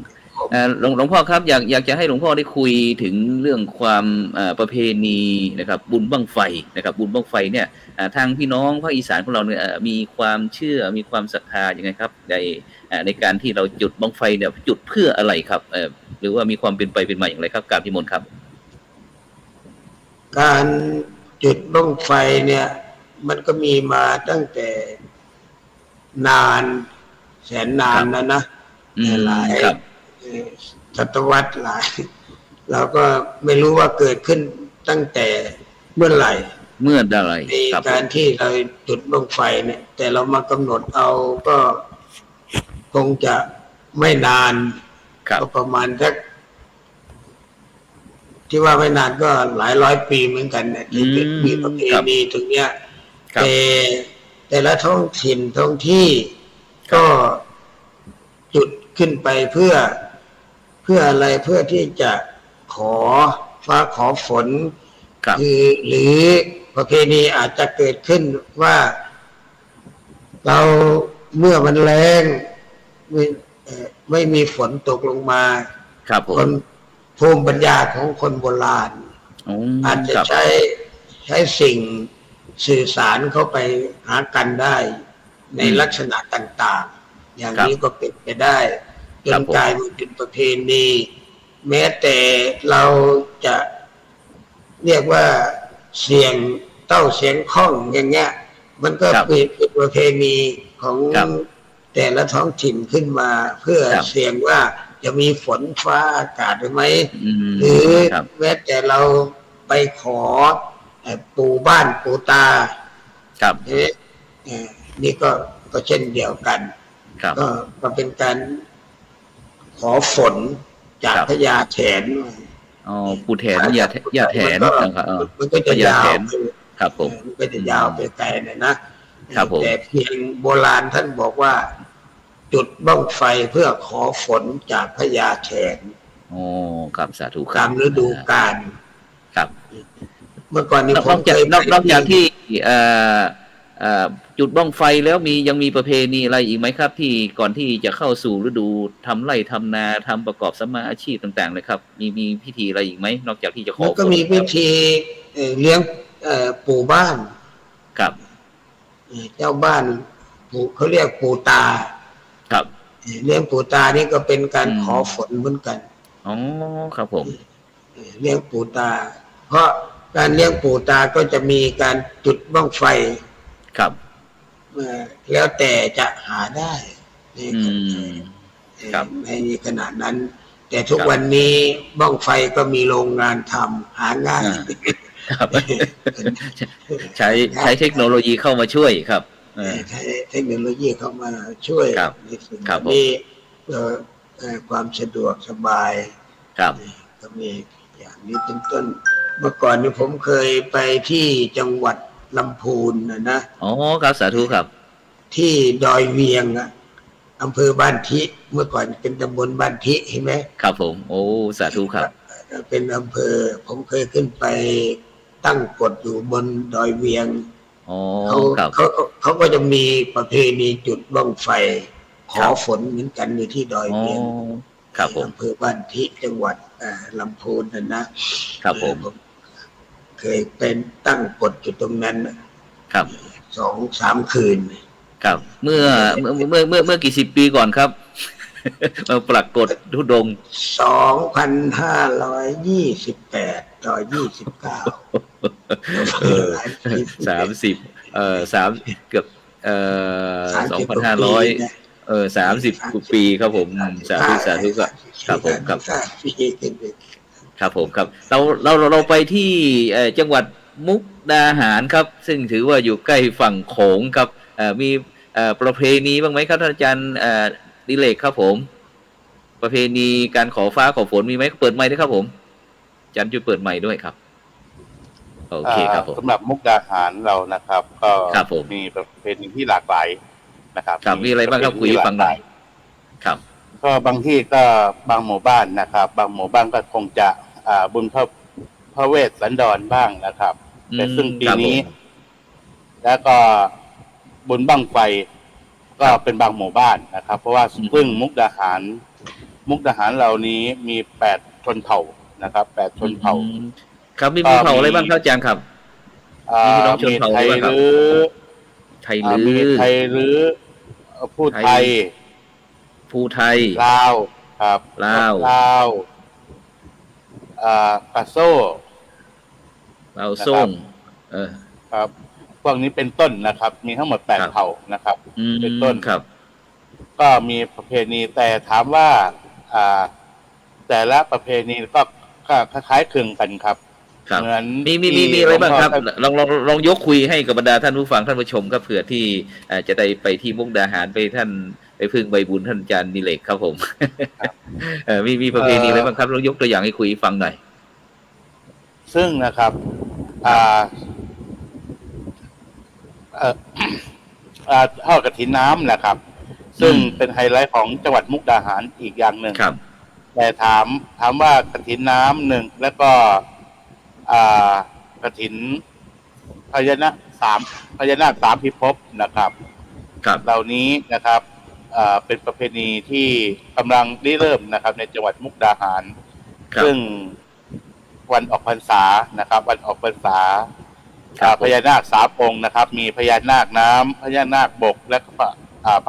หลวงพ่อครับอยากจะให้หลวงพ่อได้คุยถึงเรื่องความประเพณีนะครับบุญบั้งไฟนะครับบุญบั้งไฟเนี่ยทางพี่น้องภาคอีสานของเราเนี่ยมีความเชื่อมีความศรัทธาอย่างไงครับในการที่เราจุดบั้งไฟเนี่ยจุดเพื่ออะไรครับหรือว่ามีความเป็นไปเป็นมาอย่างไรครับกราบนิมนต์ครับการจุดบั้งไฟเนี่ยมันก็มีมาตั้งแต่นานแสนนานแล้วนะหลายศตวรรษหลายเราก็ไม่รู้ว่าเกิดขึ้นตั้งแต่เมื่อไหร่ในการที่เราจุดบั้งไฟเนี่ยแต่เรามากำหนดเอาก็คงจะไม่นานก็ประมาณสักที่ว่าไม่นานก็หลายร้อยปีเหมือนกันเนี่ยที่มีประเพณีตรงเนี้ยแต่ละท้องถิ่นท้องที่ก็จุดขึ้นไปเพื่ออะไรเพื่อที่จะขอฟ้าขอฝนคือหรือประเพณีอาจจะเกิดขึ้นว่าเราเมื่อมันแล้งไม่มีฝนตกลงมาคนภูมิปัญญาของคนโบราณอาจจะใช้สิ่งสื่อสารเข้าไปหากันได้ในลักษณะต่างๆอย่างนี้ก็เป็นไปได้จนกลายเป็นประเพณีแม้แต่เราจะเรียกว่าเสียงเต้าเสียงข้องอย่างเงี้ยมันก็เป็นประเพณีของแต่ละท้องถิ่นขึ้นมาเพื่อเสียงว่าจะมีฝนฟ้าอากาศหรือไม่หรือแม้แต่เราไปขอปู่บ้านปู่ตานี่ก็เช่นเดียวกันก็เป็นการขอฝนจากพญาแถนปู่แถนยาแถนมันก็จะยาวครับผมมันก็จะยาวไปไกลนะแต่เพียงโบราณท่านบอกว่าจุดบั้งไฟเพื่อขอฝนจากพญาแถนครับสาธุครับตามฤดูกาลครับเมื่อก่อนนี้ผมเคยนอกจากที่จุดบ้องไฟแล้วยังมีประเพณีอะไรอีกไหมครับที่ก่อนที่จะเข้าสู่ฤดูทำไร่ทำนาทำประกอบสัมมาอาชีพต่างๆเลยครับมีพิธีอะไรอีกไหมนอกจากที่จะขอก็มีพิธีเลี้ยงปู่บ้านครับเจ้าบ้านปู่เขาเรียกปู่ตาครับเลี้ยงปู่ตานี่ก็เป็นการขอฝนเหมือนกันครับผมเลี้ยงปู่ตาเพราะการเลี้ยงปู่ตาก็จะมีการจุดบั้งไฟครับแล้วแต่จะหาได้ในขณะนั้นแต่ทุกวันนี้บั้งไฟก็มีโรงงานทำหาง่ายใช้เทคโนโลยีเข้ามาช่วยครับใช้เทคโนโลยีเข้ามาช่วยในสิ่งนี้ความสะดวกสบายก็มีอย่างนี้เป็นต้นเมื่อก่อนนี่ผมเคยไปที่จังหวัดลำพูนนะครับสาธุครับที่ดอยเวียงอำเภอบ้านทิเมื่อก่อนเป็นตำบลบ้านทิเห็นไหมครับผมสาธุครับเป็นอำเภอผมเคยขึ้นไปตั้งกฎอยู่บนดอยเวียงเขาก็จะมีประเพณีจุดบั้งไฟขอฝนเหมือนกันอยู่ที่ดอยเวียงอำเภอบ้านทิจังหวัดลำพูนนะครับผมเคยเป็นตั้งกฎอยู่ตรงนั้นครับ 2-3 คืนครับเมื่อกี่สิบปีก่อนครับมาปรากฏธุดงค์2528 ต่อ 29 30เกือบ2,500 30 ปีครับผมสาธุครับผมครับผมครับเราไปที่จังหวัดมุกดาหารครับซึ่งถือว่าอยู่ใกล้ฝั่งโขงครับมี ประเพณีบ้างไหมครับท่านอาจารย์ดิเลกครับผมประเพณีการขอฟ้าขอฝนมีไหมเปิดไมค์ด้วยครับผมอาจารย์ช่วยเปิดไมค์ด้วยครับโอเคครับผมสำหรับมุกดาหารเรานะครับ ก็ ครับผม มีประเพณีที่หลากหลายนะครับ ครับมีอะไรบ้างครับคุยให้ฟังหน่อยครับก็บางที่ก็บางหมู่บ้านนะครับ บางหมู่บ้านก็คงจะบุญพระเวสสันดรบ้างนะครับแต่ซึ่งปีนี้แล้วก็บุญบั้งไฟก็เป็นบางหมู่บ้านนะครับ เพราะว่าซึ่งมุกดาหารเหล่านี้มี8 ชนเผ่านะครับ8 ชนเผ่าครับมีเผ่าอะไรบ้างครับอาจารย์ครับมีพี่น้องชนเผ่าอะไรบ้างครับไทยลื้อมีไทยลื้อผู้ไทยลาวครับลาวกะโซ่ลาวส่งครับพวกนี้เป็นต้นนะครับ มีทั้งหมด8 เผ่านะครับเป็นต้นครับก็มีประเพณีแต่ถามว่าแต่ละประเพณีก็คล้ายๆคลึงกันครับเหมือนมีอะไรบ้างครับลองยกคุยให้กับบรรดาท่านผู้ฟังท่านผู้ชมครับเผื่อที่จะได้ไปที่มุกดาหารไปท่านไปพึ่งใบบุญท่านอาจารย์ดิเลกครับผมมีประเพณีอะไรบ้างครับลองยกตัวอย่างให้คุยฟังหน่อยซึ่งนะครับทอดกฐินน้ำนะครับซึ่งเป็นไฮไลท์ของจังหวัดมุกดาหารอีกอย่างหนึ่งแต่ถามว่ากฐินน้ำหนึ่งแล้วก็กฐินพญานาคสามพิภพนะครับเหล่านี้นะครับเป็นประเพณีที่กำลังเริ่มนะครับในจังหวัดมุกดาหารซึ่งวันออกพรรษานะครับวันออกพรรษาพญานาค3 องค์นะครับมีพญานาคน้ำพญานาคบกและพ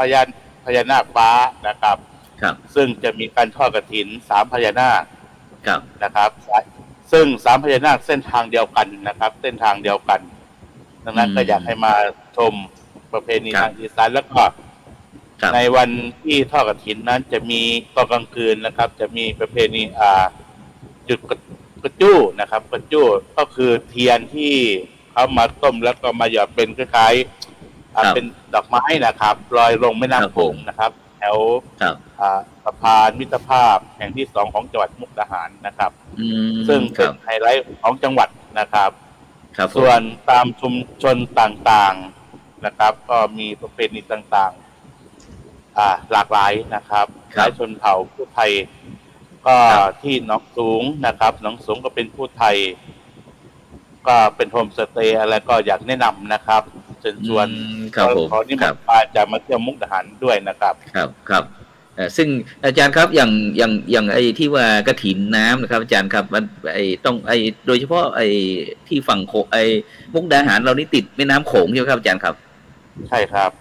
ญานาคฟ้านะครับซึ่งจะมีการทอดกฐิน3 พญานาคนะครับซึ่ง3 พญานาคเส้นทางเดียวกันนะครับเส้นทางเดียวกันดังนั้นก็อยากให้มาชมประเพณีทางอีสานแล้วก็ในวันที่ทอดกฐินนั้นจะมีตอนกลางคืนนะครับจะมีประเพณีจุดกระจู้นะครับกระจู้ก็คือเทียนที่เขามาต้มแล้วก็มาหยอดเป็นคล้ายๆเป็นดอกไม้นะครับลอยลงแม่น้ำโขงนะครับแถวสะพานมิตรภาพแห่งที่2ของจังหวัดมุกดาหารนะครับซึ่งเป็นไฮไลท์ของจังหวัดนะครับส่วนตามชุมชนต่างๆนะครับก็มีประเพณีต่างๆหลากหลายนะครับหลายชนเผ่าผู้ไทยก็ที่หนองสูงนะครับหนองสูงก็เป็นผู้ไทยก็เป็นโฮมสเตย์อะไรก็อยากแนะนำนะครับเชิญชวนขอนิมนต์จะมาเที่ยวมุกดาหารด้วยนะครับครับซึ่งอาจารย์ครับอย่างไอ้ที่ว่ากฐินน้ำนะครับอาจารย์ครับมันต้องโดยเฉพาะที่ฝั่งมุกดาหารเรานี่ติดแม่น้ำโขงใช่ไหมครับอาจารย์ครับใช่ครับ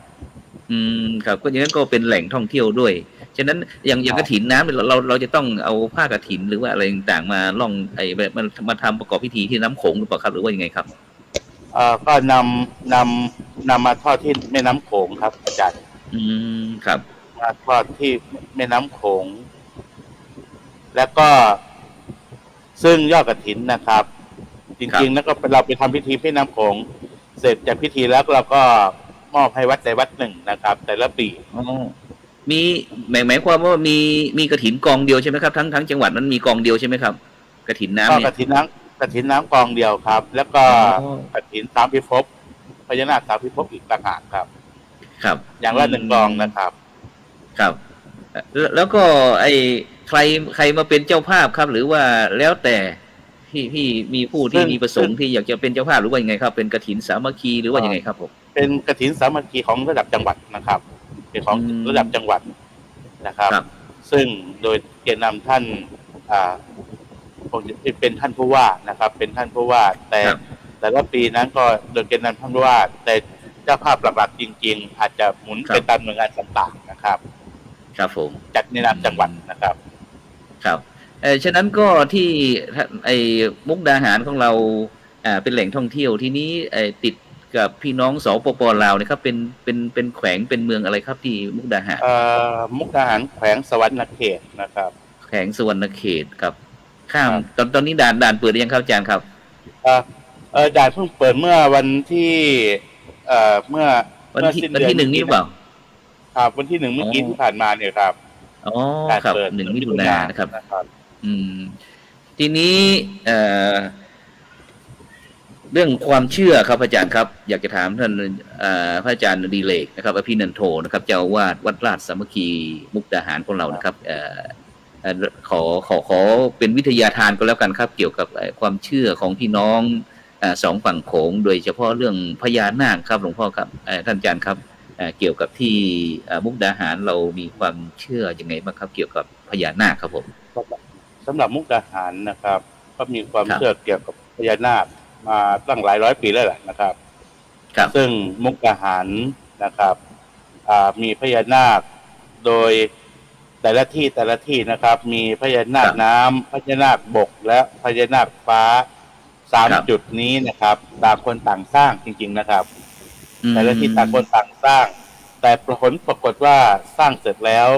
ครับก็อย่างนั้นก็เป็นแหล่งท่องเที่ยวด้วยฉะนั้นอย่างกฐินน้ำเราจะต้องเอาผ้ากฐินหรือว่าอะไรต่างๆมาล่องมันมาทำประกอบพิธีที่น้ำโขงหรือเปล่าครับหรือว่ายังไงครับก็นำมาทอดที่แม่น้ำโขงครับอาจารย์ครับมาทอดที่แม่น้ำโขงแล้วก็ซึ่งยอดกฐินนะครับจริงๆแล้วก็เราไปทำพิธีแม่น้ำโขงเสร็จจากพิธีแล้วเราก็มอบให้วัดใดวัดหนึ่งนะครับแต่ละปีมีหมายความว่ามีกฐินกองเดียวใช่ไหมครับทั้งจังหวัดนั้นมีกองเดียวใช่ไหมครับกฐินน้ำเนี่ยกฐินน้ำกองเดียวครับแล้วก็กฐิน3 พิภพพญานาค3 พิภพอีกต่างหากครับอย่างละ1 กองนะครับครับแล้วก็ใครมาเป็นเจ้าภาพครับหรือว่าแล้วแต่ที่มีผู้ที่มีประสงค์ที่อยากจะเป็นเจ้าภาพหรือว่ายังไงครับเป็นกฐินสามัคคีหรือว่ายังไงครับผมเป็นกฐินสามัคคีของระดับจังหวัดนะครับเป็นของระดับจังหวัดนะครับซึ่งโดยแกนนำท่านคงจะเป็นท่านผู้ว่านะครับเป็นท่านผู้ว่าแต่ละปีนั้นก็โดยแกนนำท่านผู้ว่าแต่เจ้าภาพหลักๆจริงๆอาจจะหมุนไปตามหน่วยงานต่างๆนะครับผมจัดในนามจังหวัดนะครับฉะนั้นก็ที่มุกดาหารของเราเป็นแหล่งท่องเที่ยวที่นี้ติดกับพี่น้องสปป.ลาวนะครับเป็นแขวงเป็นเมืองอะไรครับที่มุกดาหารมุกดาหารแขวงสวรรณเขตนะครับแขวงสวรรณเขตครับข้ามตอนนี้ด่านเปิดหรือยังครับอาจารย์ครับด่านเพิ่งเปิดเมื่อวันที่เมื่อ วันที่ 1นี่หรือเปล่าครับวันที่ 1เมื่อกี้ที่ผ่านมาเนี่ยครับอ๋อครับ1 มิถุนายนนะครับอืมทีนี้เรื่องความเชื่อครับอาจารย์ครับอยากจะถามท่านพระอาจารย์ดีเลกนะครับอภินันโทนะครับเจ้าอาวาสวัดราชสามัคคีมุกดาหารของเรานะครับขอเป็นวิทยาทานก็แล้วกันครับเกี่ยวกับความเชื่อของพี่น้องสองฝั่งโขงโดยเฉพาะเรื่องพญานาคครับหลวงพ่อครับท่านอาจารย์ครับเกี่ยวกับที่มุกดาหารเรามีความเชื่อยังไงบ้างครับเกี่ยวกับพญานาคครับผมสำหรับมุกดาหารนะครับก็มีความเชื่อเกี่ยวกับพญานาคมาตั้งหลายร้อยปีแล้วแหละนะครับซึ่งมุกดาหารนะครับมีพญานาคโดยแต่ละที่นะครับมีพญานาคน้ำพญานาคบกและพญานาคฟ้า3จุดนี้นะครับต่างคนต่างสร้างจริงๆนะครับแต่ละที่ต่างคนต่างสร้างแต่ผลปรากฏว่าสร้างเสร็จแล้ว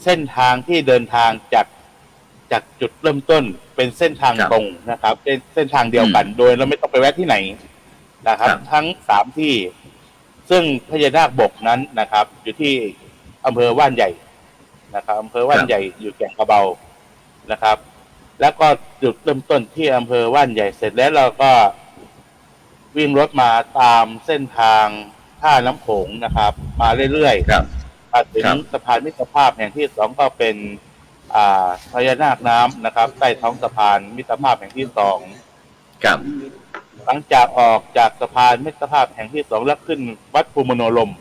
เส้นทางที่เดินทางจากจุดเริ่มต้นเป็นเส้นทางตรงนะครับเป็นเส้นทางเดียวกันโดยเราไม่ต้องไปแวะที่ไหนนะครับทั้ง3ที่ซึ่งพญานาคบกนั้นนะครับอยู่ที่อำเภอว่านใหญ่นะครับอำเภอว่านใหญ่อยู่แก่งกระเบานะครับแล้วก็จุดเริ่มต้นที่อำเภอว่านใหญ่เสร็จแล้วเราก็วิ่งรถมาตามเส้นทางท่าน้ำโขงนะครับมาเรื่อยๆมาถึงสะพานมิตรภาพแห่งที่2ก็เป็นพญานาคน้ำนะครับใต้ท้องสะพานมิตรภาพแห่งที่2ครับหลังจากออกจากสะพานมิตรภาพแห่งที่2แล้วขึ้นวัดภูมิมโนรม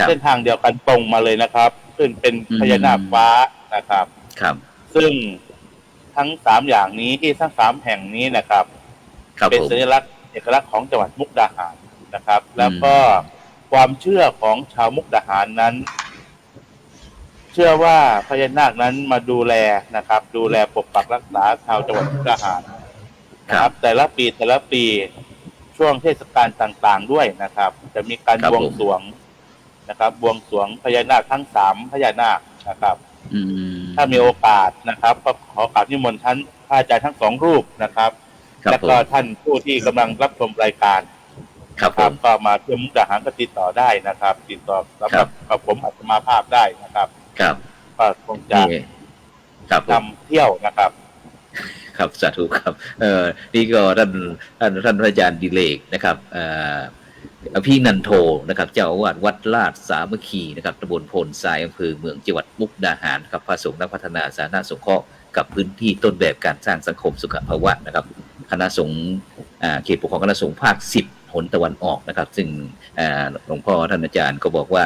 เส้นทางเดียวกันตรงมาเลยนะครับขึ้นเป็นพญานาคฟ้านะครับซึ่งทั้ง3อย่างนี้ที่ทั้ง3แห่งนี้นะครับเป็นสัญลักษณ์เอกลักษณ์ของจังหวัดมุกดาหารนะครับแล้วก็ความเชื่อของชาวมุกดาหารนั้นเชื่อว่าพญานาคนั้นมาดูแลนะครับดูแลปกปักรักษาชาวจังหวัดมุกดาหารนะครับแต่ละปีช่วงเทศกาลต่างๆด้วยนะครับจะมีการบวงสรวงนะครับบวงสรวงพญานาคทั้ง3พญานาคนะครับถ้ามีโอกาสนะครับก็ขอกราบนิมนต์ท่านพระอาจารย์ทั้ง2รูปนะครับและก็ท่านผู้ที่กำลังรับชมรายการครับก็มาเที่ยวมุกดาหารก็ติดต่อได้นะครับติดต่อสำหรับกับผมอาตมาภาพได้นะครับก็คงจะนำเที่ยวนะครับครับสาธุครับนี่ก็ท่านพระอาจารย์ดิเลกนะครับอภินันโทนะครับเจ้าอาวาสวัดราชสามัคคีนะครับตำบลโพนทรายอำเภอเมืองจังหวัดมุกดาหารครับพระสงฆ์นักพัฒนาสาธารณสงเคราะห์กับพื้นที่ต้นแบบการสร้างสังคมสุขภาวะนะครับคณะสงฆ์เขตปกครองคณะสงฆ์ภาค10ผลตะวันออกนะครับซึ่งหลวงพ่อท่านอาจารย์ก็บอกว่า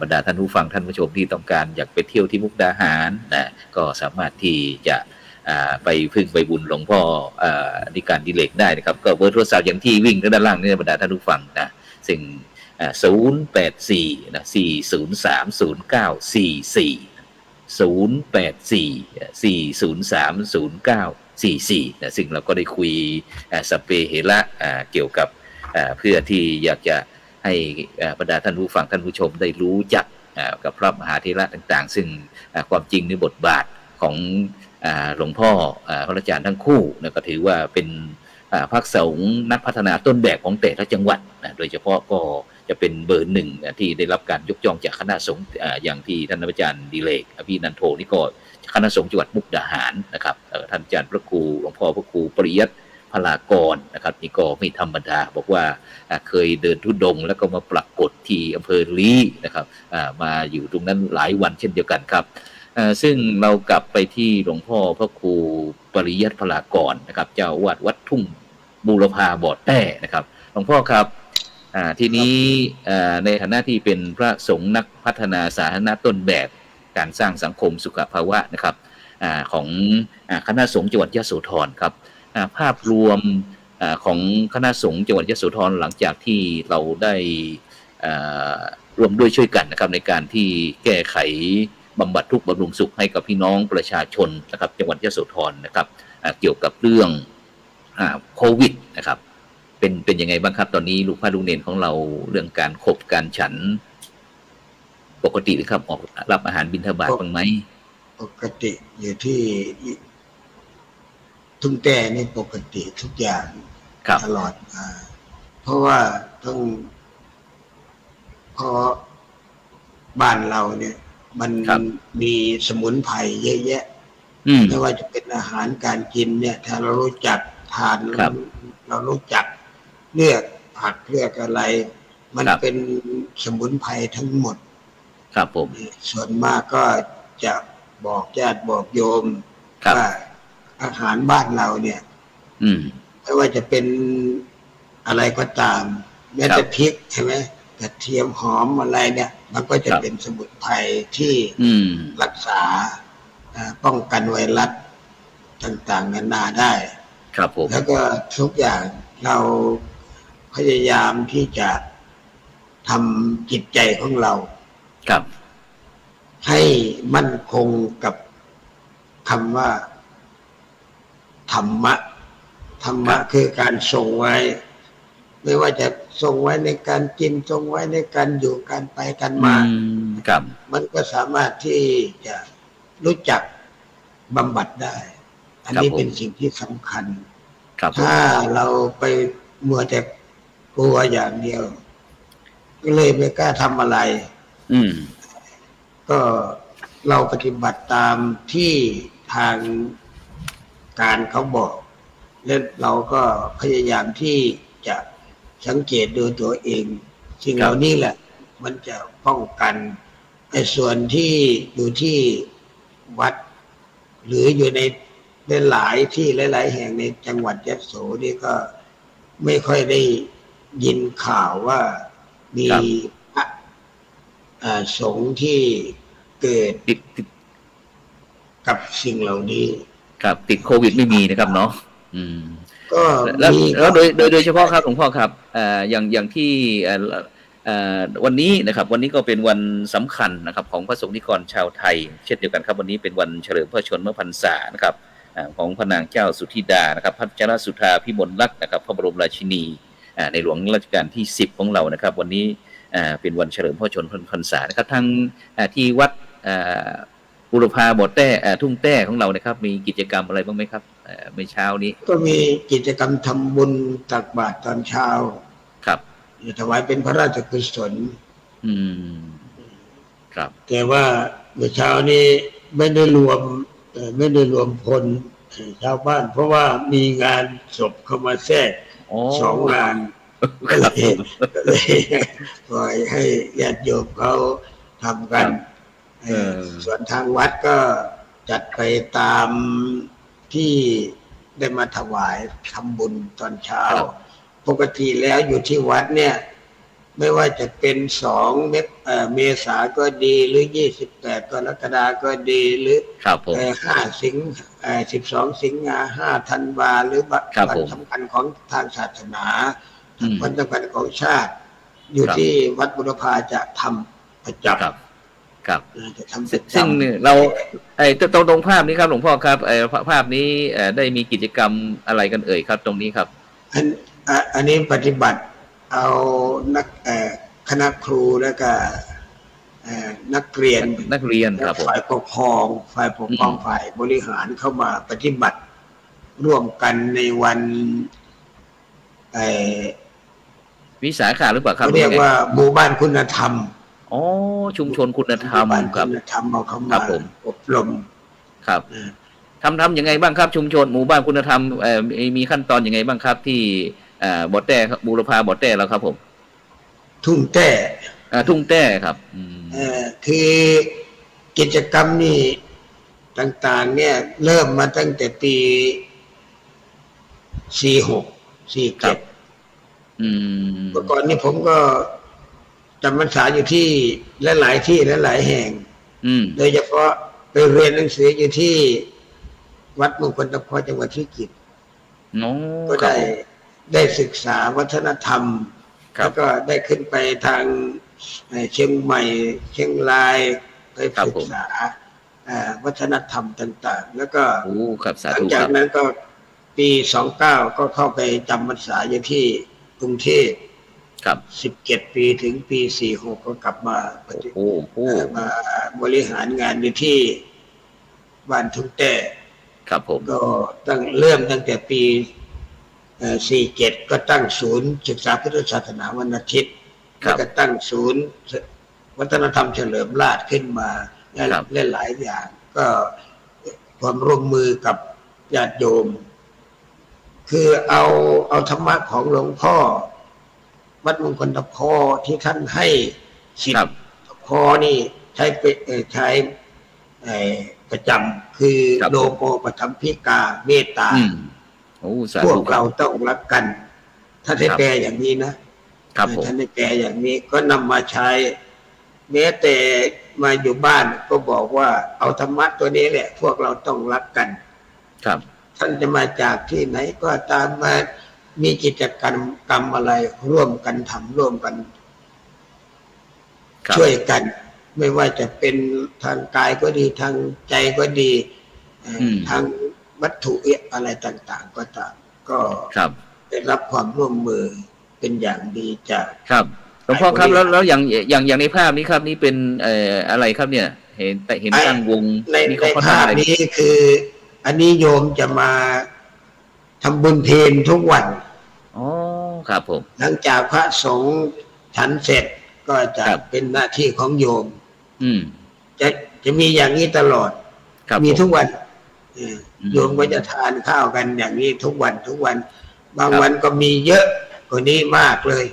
บรรดาท่านผู้ฟังท่านผู้ชมที่ต้องการอยากไปเที่ยวที่มุกดาหารนะก็สามารถที่จะไปพึ่งไปบุญหลวงพ่อดิการดิเลกได้นะครับก็เบอร์โทรศัพท์อย่างที่วิ่งด้านล่างนี่บรรดาท่านผู้ฟังนะซึ่ง084นะ4030944 084 4030944นะซึ่งเราก็ได้คุยสเปเหระเกี่ยวกับเพื่อที่อยากจะให้บรรดาท่านผู้ฟังท่านผู้ชมได้รู้จักกับพระมหาเถระต่างๆซึ่งความจริงในบทบาทของหลวงพ่อพระอาจารย์ทั้งคู่นะก็ถือว่าเป็นพรรคสงฆ์นักพัฒนาต้นแบบของแต่ละจังหวัดนะโดยเฉพาะก็จะเป็นเบอร์1ที่ได้รับการยกย่องจากคณะสงฆ์อย่างที่ท่านอาจารย์ดิเลกอภินันโทนี่ก็คณะสงฆ์จังหวัดมุกดาหารนะครับท่านอาจารย์พระครูหลวงพ่อพระครูปริยัติพลากรนะครับนี่ก็ไม่ธรรมดาบอกว่าเคยเดินธุดงค์แล้วก็มาปรากฏที่อำเภอลีนะครับมาอยู่ตรงนั้นหลายวันเช่นเดียวกันครับซึ่งเรากลับไปที่หลวงพ่อพระครูปริยัติพลากรนะครับเจ้าอาวาสวัดทุ่งบูรพาบ่อแต้นะครับหลวงพ่อครับทีนี้ในฐานะที่เป็นพระสงฆ์นักพัฒนาสาธารณะต้นแบบการสร้างสังคมสุขภาวะนะครับของคณะสงฆ์จังหวัดยโสธรครับภาพรวมของคณะสงฆ์จังหวัดยโสธรหลังจากที่เราได้ร่วมด้วยช่วยกันนะครับในการที่แก้ไขบำบัดทุกข์บำรุงสุขให้กับพี่น้องประชาชนนะครับจังหวัดยโสธรนะครับเกี่ยวกับเรื่องโควิดนะครับเป็นยังไงบ้างครับตอนนี้ลูกพระลูกเนรของเราเรื่องการขบการฉันปกติหรือครับออกรับอาหารบิณฑบาตบ้างไหมปกติอยู่ที่ทุ่งแต่นี่ปกติทุกอย่างตลอดมาเพราะว่าต้อง ราะบ้านเราเนี่ย มัน ครับ มีสมุนไพรเยอะแยะ ไม่ว่าจะเป็นอาหารการกินเนี่ย ถ้าเรารู้จักทาน ครับ เรารู้จักเลือกผักเลือกอะไร มัน ครับ เป็นสมุนไพรทั้งหมด ครับผม ส่วนมากก็จะบอกญาติบอกโยม ครับ ว่าอาหารบ้านเราเนี่ย อืม ไม่ว่าจะเป็นอะไรก็ตามแม้แต่พริกใช่ไหมกระเทียมหอมอะไรเนี่ย มันก็จะ ครับ เป็นสมุนไพรที่ อืม รักษาป้องกันไวรัสต่างๆนานาได้ ครับผม แล้วก็ทุกอย่างเราพยายามที่จะทำจิตใจของเรา ครับ ให้มั่นคงกับคำว่าธรรมะ ธรรมะคือการทรงไว้ ไม่ว่าจะทรงไว้ในการกินทรงไว้ในการอยู่การไปการมา ครับ มันก็สามารถที่จะรู้จักบำบัดได้ อันนี้ ครับผม เป็นสิ่งที่สำคัญ ครับผม ถ้าเราไปมัวแต่กลัวอย่างเดียว ก็เลยไม่กล้าทำอะไร อืม ก็เราปฏิบัติตามที่ทางการเขาบอก และเราก็พยายามที่จะสังเกตดูตัวเอง สิ่งเหล่านี้แหละ มันจะป้องกันไอ้ส่วนที่อยู่ที่วัด หรืออยู่ในหลายที่หลายๆแห่งในจังหวัดยโสนี่ก็ไม่ค่อยได้ยินข่าวว่ามี ครับ พระสงฆ์ที่เกิด ติด กับสิ่งเหล่านี้ ครับติดโควิดไม่มีนะครับเนาะอืม ก็ แล้ว มี โดยเฉพาะครับหลวงพ่อครับอย่างที่วันนี้นะครับ วันนี้ก็เป็นวันสำคัญนะครับ ของพระสงฆ์นิกรชาวไทย เช่นเดียวกันครับวันนี้เป็นวันเฉลิมพระชนมพรรษานะครับของพระนางเจ้าสุธิดานะครับพระเจ้าสุธาพิมลลักษณ์นะครับพระบรมราชินีในหลวงรัชกาลที่10ของเรานะครับ วันนี้เป็นวันเฉลิมพระชนมพรรษานะครับทางที่วัดบุรพาบ่อแต้ทุ่งแต้ของเรานะครับ มีกิจกรรมอะไรบ้างไหมครับเมื่อเช้านี้ ก็มีกิจกรรมทำบุญตักบาตรตอนเช้า ครับ ถวายเป็นพระราชกุศล อืมครับ แต่ว่าเมื่อเช้านี้ไม่ได้รวมพลชาวบ้าน เพราะว่ามีงานศพเข้ามาแทรก อ๋อ 2 งานก็เลยปล่อยให้ญาติโยมเขาทำกัน ส่วนทางวัดก็จัดไปตามที่ได้มาถวายทำบุญตอนเช้า ครับ ปกติแล้วอยู่ที่วัดเนี่ย ไม่ว่าจะเป็นเมษาก็ดีหรือ28กรกฎาก็ดีหรือ ครับผม 12 สิงหา5 ธันวาหรือวั ครับ น ผม สำคัญของทางศาสนา อืม วันสำคัญของชาติ อยู่ ครับ ที่วัดบุรพาจะทำประจ ครับครับ ำจะทำประ ซึ่ง จำ เราตรงภาพนี้ครับหลวงพ่อครับภาพนี้ได้มีกิจกรรมอะไรกันเอ่ยครับ ตรงนี้ครับ อันนี้ปฏิบัติเอาคณะครูแล้วก็นักเรียน ครับผม ฝ่ายปกครองฝ่ายบริหารเข้ามาปฏิบัติร่วมกันในวัน วิสาขะหรือเปล่าครับ เขาเรียกว่าหมู่บ้านคุณธรรม อ๋อชุมชนคุณธรรม หมู่บ้าน ครั คุ บ ณธรรมเอาเข้า ครั มา บผม อบรม ครับ เออ ทำยังไงบ้างครับ ชุมชนหมู่บ้านคุณธรรมมีขั้นตอนยังไงบ้างครับ ที่บ่อแต้บูรพาบ่อแต้แล้วครับผม ทุ่งแต้ ทุ่งแต้ครับคือกิจกรรมนี่ต่างๆ เนี่ย เริ่มมาตั้งแต่ปี46 ครับ 47เมื่อก่อนนี้ผมก็จำพรรษาอยู่ที่หลายที่หลายแห่ง โดยเฉพาะไปเรียนหนังสืออยู่ที่วัดมงคลตะพอจังหวัดพิจิตรก็ได้ศึกษาวัฒนธรรม แล้วก็ได้ขึ้นไปทางเชียงใหม่เชียงรายไปศึกษาวัฒนธรรมต่างๆ แล้วก็หลังจากนั้นก็ปี29ก็เข้าไปจำพรรษาอยู่ที่กรุงเทพ17 ปีถึงปี46ก็กลับมามาบริหารงานอยู่ที่บ้านทุ่งแต้ครับผมก็เริ่มตั้งแต่ปี47ก็ตั้งศูนย์ศึกษาพุทธศาสนาวันอาทิตย์ แล้วก็ตั้งศูนย์วัฒนธรรมเฉลิมราชขึ้นมา ครับ และหลายอย่างก็ความร่วมมือกับญาติโยม คือเอาธรรมะของหลวงพ่อวัดมงคลตะพอที่ท่านให้ศิษ ครับ ย์ตะพอนี่ใช้ประจำคือ ครับ โลโกปทัมพิกาเมตตา โอ้สา พว ธุ กเราต้องรักกันถ้าได้ ครับ แปลอย่างนี้นะครับ ผม ท่านได้แปลอย่างนี้ก็นำมาใช้แม้แต่มาอยู่บ้านก็บอกว่าเอาธรรมะตัวนี้แหละพวกเราต้องรักกัน ครับ ท่านจะมาจากที่ไหนก็ตามมามีกิจกรรมอะไรร่วมกันทำร่วมกัน ครับ ช่วยกัน ไม่ว่าจะเป็นทางกายก็ดีทางใจก็ดีทางวัตถุอะไรต่างๆ ก็ตามก็ ครับ ได้รับความร่วมมือเป็นอย่างดีจาก ครับหลวงพ่อครับแล้วอย่างในภาพนี้ครับนี่เป็นอะไรครับเนี่ย เห็นตั้งวง ใน นี่เขา ภาพ ทำอะไร นี้คือ อันนี้โยมจะมาทำบุญเพลทุกวัน อ๋อครับผม หลังจากพระสงฆ์ฉันเสร็จก็จะ ครับ เป็นหน้าที่ของโยม อืม จะมีอย่างนี้ตลอด ครับ มี ผม ทุกวันม โยมก็จะทานข้าวกันอย่างนี้ทุกวัน บาง ครับ วันก็มีเยอะกว่านี้มากเลย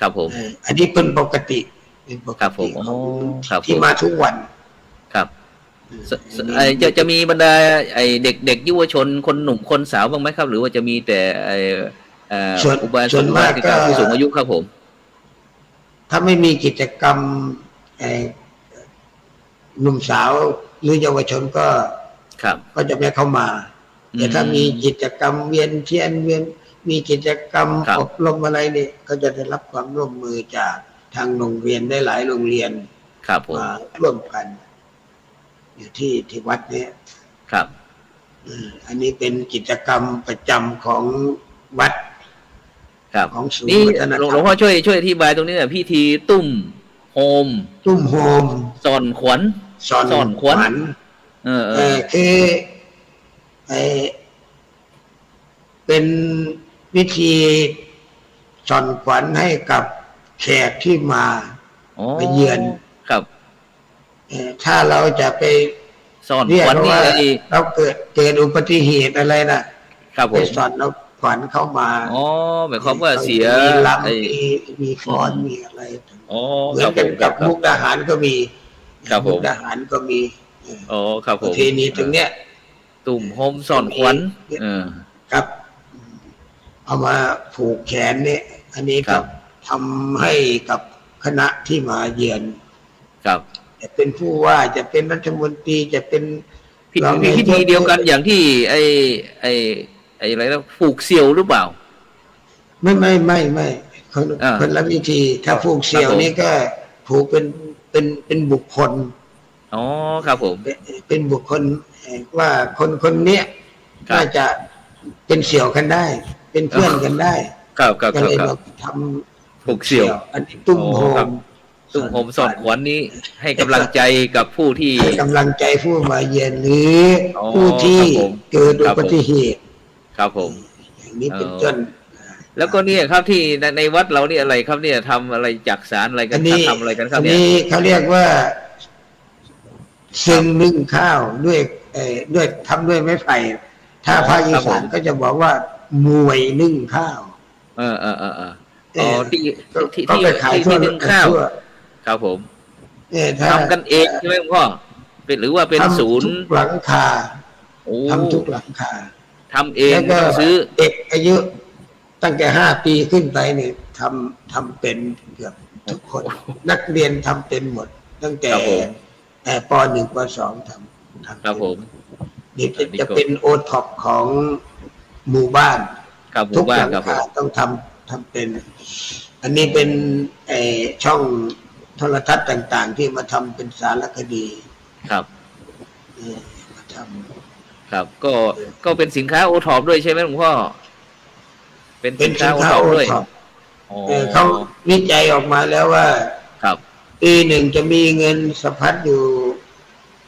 ครับผม อันนี้เป็นปกติเป็นปก ครับผ ติ ม ของ ครับ ที่ ผม มาทุกวัน ครับจะมีบรรดาเด็กยุวชนคนหนุ่มคนสาวบ้างไหมครับ หรือว่าจะมีแต่อุบาสกอุบาสิกาผู้สูงอายุครับผม ถ้าไม่มีกิจกรรมหนุ่มสาวหรือเยาวชนก็ ครับ ก็จะไม่เข้ามา แต่ถ้ามีกิจกรรมเวียนเทียนมีกิจกรรม ครับ อบรมอะไรนี่ก็จะได้รับความร่วมมือจากทางโรงเรียนได้หลายโรงเรียน ครับผม มาร่วมกัน อยู่ที่วัดเนี้ย ครับ อันนี้เป็นกิจกรรมประจำของวัด ครับ ของศูนย์ นี่ วัฒนธรรม หลวงพ่อช่วยอธิบายตรงนี้หน่อยพิธีตุ้มโฮม ตุ้มโฮม สอนขวัญ สอน สอนขวัญ ขวัญ คือเป็นวิธีสอนขวัญให้กับแขกที่มา อ๋อ ไปเยือน ครับ ถ้าเราจะไป สอน เรียก ขวัญนี่ ว่า ไอ้ เราเกิดอุบัติเหตุอะไรนะครับ ผ ไป ม สอนเราขวัญเข้ามา อ๋อหมายความว่าเสีย มี ไอ้ ลำมีฟ้อนมีอะไร อ๋อ เหมื ค อ รั น บ กั ผ น มค กั รั บบ ครั มุ บ กดาหารก็มี ครับผม มุกดาหารก็มี อ๋อครับผ ประ ม เพณีตรงเนี้ย ตุ่มโฮมสอนขวัญเออ ครับ เอามาผูกแขนเนี่ย อันนี้ ครั กับบ ทำให้กับคณะที่มาเยือน ครับ จะเป็นผู้ว่าจะเป็นรัฐมนตรีจะเป็น พิธีเดียวกันอย่างที่ไอ้อะไรนะผูกเสี่ยวหรือเปล่า ไม่คน อ่า คนละวิธี ถ้าผูกเสี่ยว ครับผม นี่ก็ผูกเป็นบุคคล อ๋อครับผม เป็นบุคคลว่าคนเนี้ย ครับ น่าจะเป็นเสี่ยวกันได้ เป็นเพื่อนกันได้ ครับครับ ก็ ครับ เลย ครั เรา บ ท ผูก ำ เสี่ยว อันนี้ตุ้มโฮ อ๋อครับ ม ตุ่มโฮมสอนขวัญนี้ให้กำลังใจกับผู้ที่ ให้กำลังใจผู้มาเยือนหรือ อ๋อ ผู้ที่ ครับผม เกิดอุบัติเหตุ ครับผม อย่างนี้เป็นต้น แล้วก็เนี่ยครับที่ในวัดเราเนี่ยอะไรครับเนี่ยทำอะไรจักสารอะไรกั อั น นนี้ ทำอะไรกันครั อั บ น เนี่ย นี้เขาเรียกว่าซึ่งนึ่งข้าวด้วยทำด้วยไม้ไผ่ถ้าภาคอีสานก็จะบอกว่ามวยนึ่งข้าว อ๋อที่ ก็ไปขายทั่ว นึ่งข้าว ทั่ว ครับผม ถ้า ทำกันเองใช่ไหมคุณพ่อเป็นหรือว่าเป็น ทำ ศูนย์ ทุกหลังคา โอ้ ทำทุกหลังคา ทำเอง แล้ว ไม่ ก็ ต้องซื้อ เด็กอายุตั้งแต่5 ปีขึ้นไปเนี่ยทำเป็นเกือบทุกคน นักเรียนทำเป็นหมด ตั้งแต่ ครับผม ป .1 ป .2 ทำ ครับผม นี่ อันนี้ก็ จะเป็นโอท็อปของหมู่บ้าน ครับห ทุ มู่ ก บ้า ห น ลัง ครับผ คาม ต้องทำเป็น อันนี้เป็นช่องโทรทัศน์ต่างๆ ที่มาทำเป็นสารคดี ครับ มาท ครับก็เป็นสินค้าโอท็อปด้วยใช่ไหมหลวงพ่อเป็น ำเป็ สิ น น สิ ค้าน โอ ค้า ท็อป โอ ด้วย ท็อป อ๋อ เขาวิจัยออกมาแล้วว่า ครับ ปีหนึ่งจะมีเงินสะพัดอยู่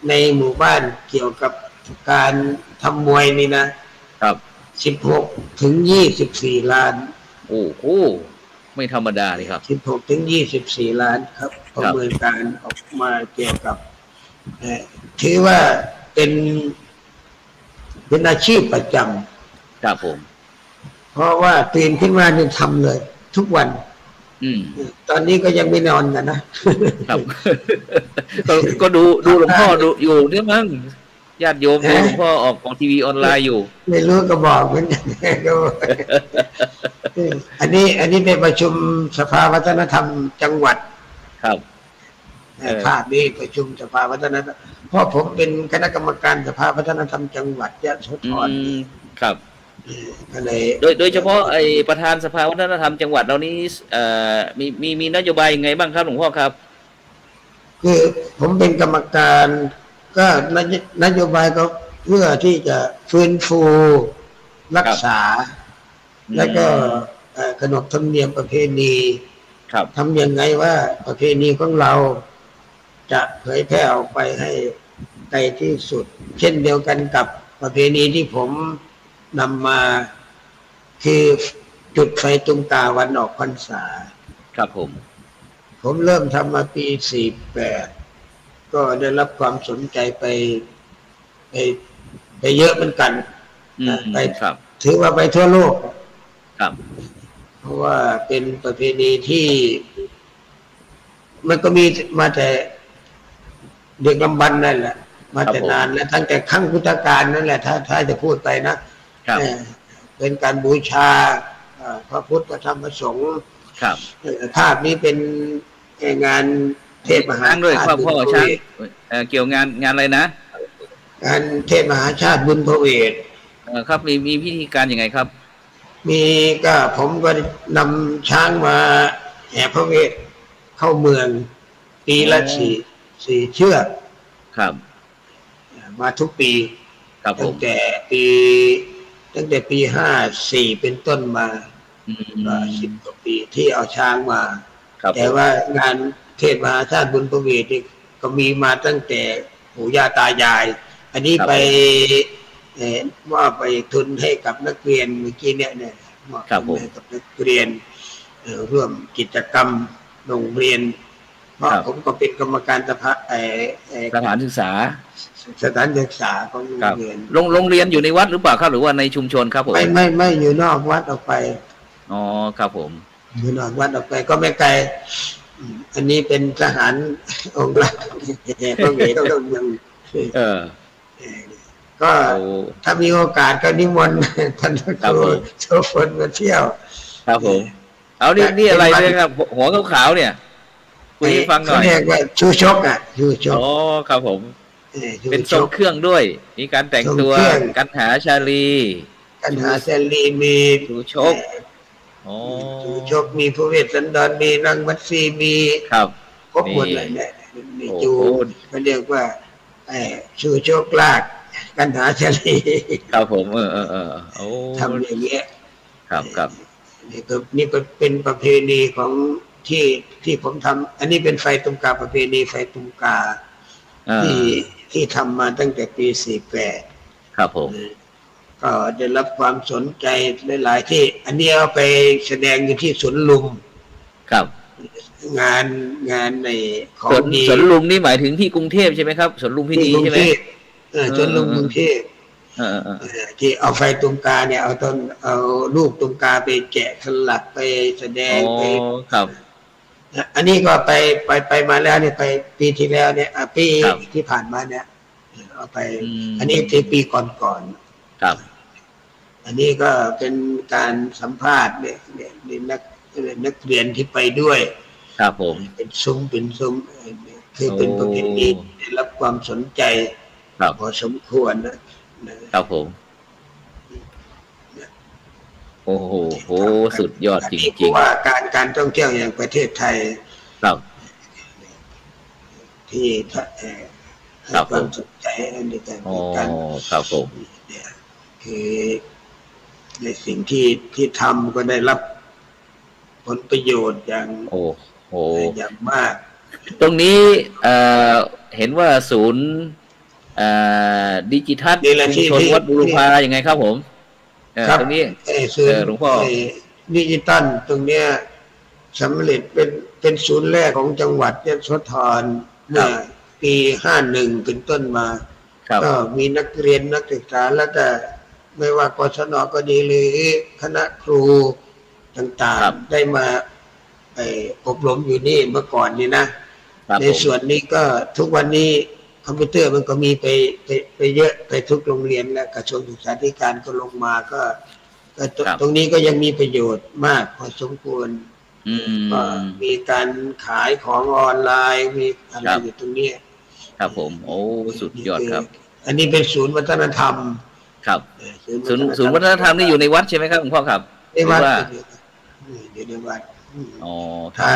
ในหมู่บ้านเกี่ยวกับการทำมวยนี่นะครับ 16 ถึง 24 ล้าน โอ้โห ไม่ธรรมดาเลยครับ 16 ถึง 24 ล้านครับประเมินการออกมาเกี่ยวกับถือว่าเป็นอาชีพประจำครับผม เพราะว่าตื่นขึ้นมาเนี่ยทำเลยทุกวัน ตอนนี้ก็ยังไม่นอนกันนะครับ ก็ดูหลวงพ่อดูอยู่เนี่ยมั้งญาติโยมดูหลวงพ่อออกทีวีออนไลน์อยู่ ไม่รู้ก็บอกเหมือนกันอันนี้เป็นประชุมสภาวัฒนธรรมจังหวัดครับภาพนี้ประชุมสภาวัฒนธรรมเพราะผมเป็นคณะกรรมการสภาวัฒนธรรมจังหวัดยะโสธรครับก็เลยโดยเฉพาะไอ้ประธานสภาวัฒนธรรมจังหวัดเรานี้มีนโยบายยังไงบ้างครับหลวงพ่อครับคือผมเป็นกรรมการก็นโยบายก็เพื่อที่จะฟื้นฟูรักษาแล้วก็ขนบธรรมเนียมประเพณีทำยังไงว่าประเพณีของเราจะเผยแพร่ออกไปให้ไกลที่สุดเช่นเดียวกันกับประเพณีที่ผมนำมาคือจุดไฟตุงกาวันออกพรรษาครับผมเริ่มทำมาปี48ก็ได้รับความสนใจไปเยอะเหมือนกันไปถือว่าไปทั่วโลกครับเพราะว่าเป็นประเพณีที่มันก็มีมาแต่เด็กกำบันนั่นแหละมาแต่นานและตั้งแต่ครั้งพุทธกาลนั่นแหละถ้าจะพูดไปนะเป็นการบูชาพระพุทธพระธรรมพระสงฆ์ภาพนี้เป็นงานเทศมหาชาติด้วยพ่อช้างเกี่ยวงานอะไรนะงานเทศมหาชาติบุญพระเวทครับมีพิธีการยังไงครับมีก็ผมก็นำช้างมาแห่พระเวทเข้าเมืองปีละสี่เชือกครับมาทุกปีตั้งแต่ปี54เป็นต้นมาก็10 กว่าปีที่เอาช้างมาแต่ว่างานเทศมหาชาติบุญพระเวทนี่ก็มีมาตั้งแต่ปู่ย่าตายายอันนี้ไปว่าไปทุนให้กับนักเรียนเมื่อกี้เนี่ยมอบให้กับนักเรียนร่วมกิจกรรมโรงเรียนเพราะผมก็เป็นกรรมการสถานศึกษาของโรงเรียนโรงเรียนอยู่ในวัดหรือเปล่าครับหรือว่าในชุมชนครับผมไม่อยู่นอกวัดออกไปอ๋อครับผมอยู่นอกวัดออกไปก็ไม่ไกลอันนี้เป็นทหารองค์รักพระเวทต้องยังก็ถ้ามีโอกาสก็นิมนต์ท่านครูโชฟนมาเที่ยวครับผมเอานี่อะไรเนี่ยครับหัวขาวๆเนี่ยคุยให้ฟังหน่อยเรียกว่าชูชกชูชกอ๋อครับผมเป็นทรงเครื่องด้วยมีการแต่งตัวกันหาชาลีมีชูชกชูชกมีพระเวสสันดรมีนางมัตสีมีครับครบหมดเลยเนี่ยมีจูเขาเรียกว่าชูชกลากกันหาชาลีครับผมทำอย่างเงี้ยครับนี่ก็เป็นประเพณีของที่ผมทำอันนี้เป็นไฟตุงกาประเพณีไฟตุงกาที่ทำมาตั้งแต่ปี48ครับผมก็ได้รับความสนใจหลายๆที่อันนี้เอาไปแสดงอยู่ที่สวนลุมครับงานในของดีสวนลุมนี่หมายถึงที่กรุงเทพใช่ไหมครับสวนลุมพินีใช่ไหมสวนลุมกรุงเทพที่เอาไฟตุงกาเนี่ยเอาลูกตุงกาไปแกะสลักไปแสดงไปครับอันนี้ก็ไปมาแล้วเนี่ยไปปีที่แล้วเนี่ยปีที่ผ่านมาเนี่ยเอาไปอันนี้ที่ปีก่อนครับอันนี้ก็เป็นการสัมภาษณ์เนี่ยนักเรียนที่ไปด้วยครับผมเป็นซุ้มคือเป็นประเพณีได้รับความสนใจพอสมควรนะครับผมโอ้โหสุดยอดจริงๆว่าการท่องเที่ยวอย่างประเทศไทยครับที่ให้ความสนใจในการครับผมคือในสิ่งที่ทำก็ได้รับผลประโยชน์อย่างมากตรงนี้เห็นว่าศูนย์ดิจิทัลชุมชนวัดบุรพาอย่างไงครับผมตรงนี้หลวงพ่อดิจิทัลตรงเนี้ย สำเร็จเป็นศูนย์แรกของจังหวัดยโสธรเมื่อปี51เป็นต้นมาก็มีนักเรียนนักศึกษาแล้วก็ไม่ว่ากศนก็ดีหรือคณะครูต่างๆได้มาอบรมอยู่นี่เมื่อก่อนนี่นะในส่วนนี้ก็ทุกวันนี้คอมพิวเตอร์มันก็มีไปเยอะไปทุกโรงเรียนและกระทรวงศึกษาธิการก็ลงมาก็ตรงนี้ก็ยังมีประโยชน์มากพอสมควรก็มีการขายของออนไลน์มีอะไรอยู่ตรงนี้ครับผมโอ้สุดยอดครับอันนี้เป็นศูนย์วัฒนธรรมครับศูนย์วัฒนธรรมนี่อยู่ในวัดใช่ไหมครับหลวงพ่อครับในวัดอยู่ในวัดทา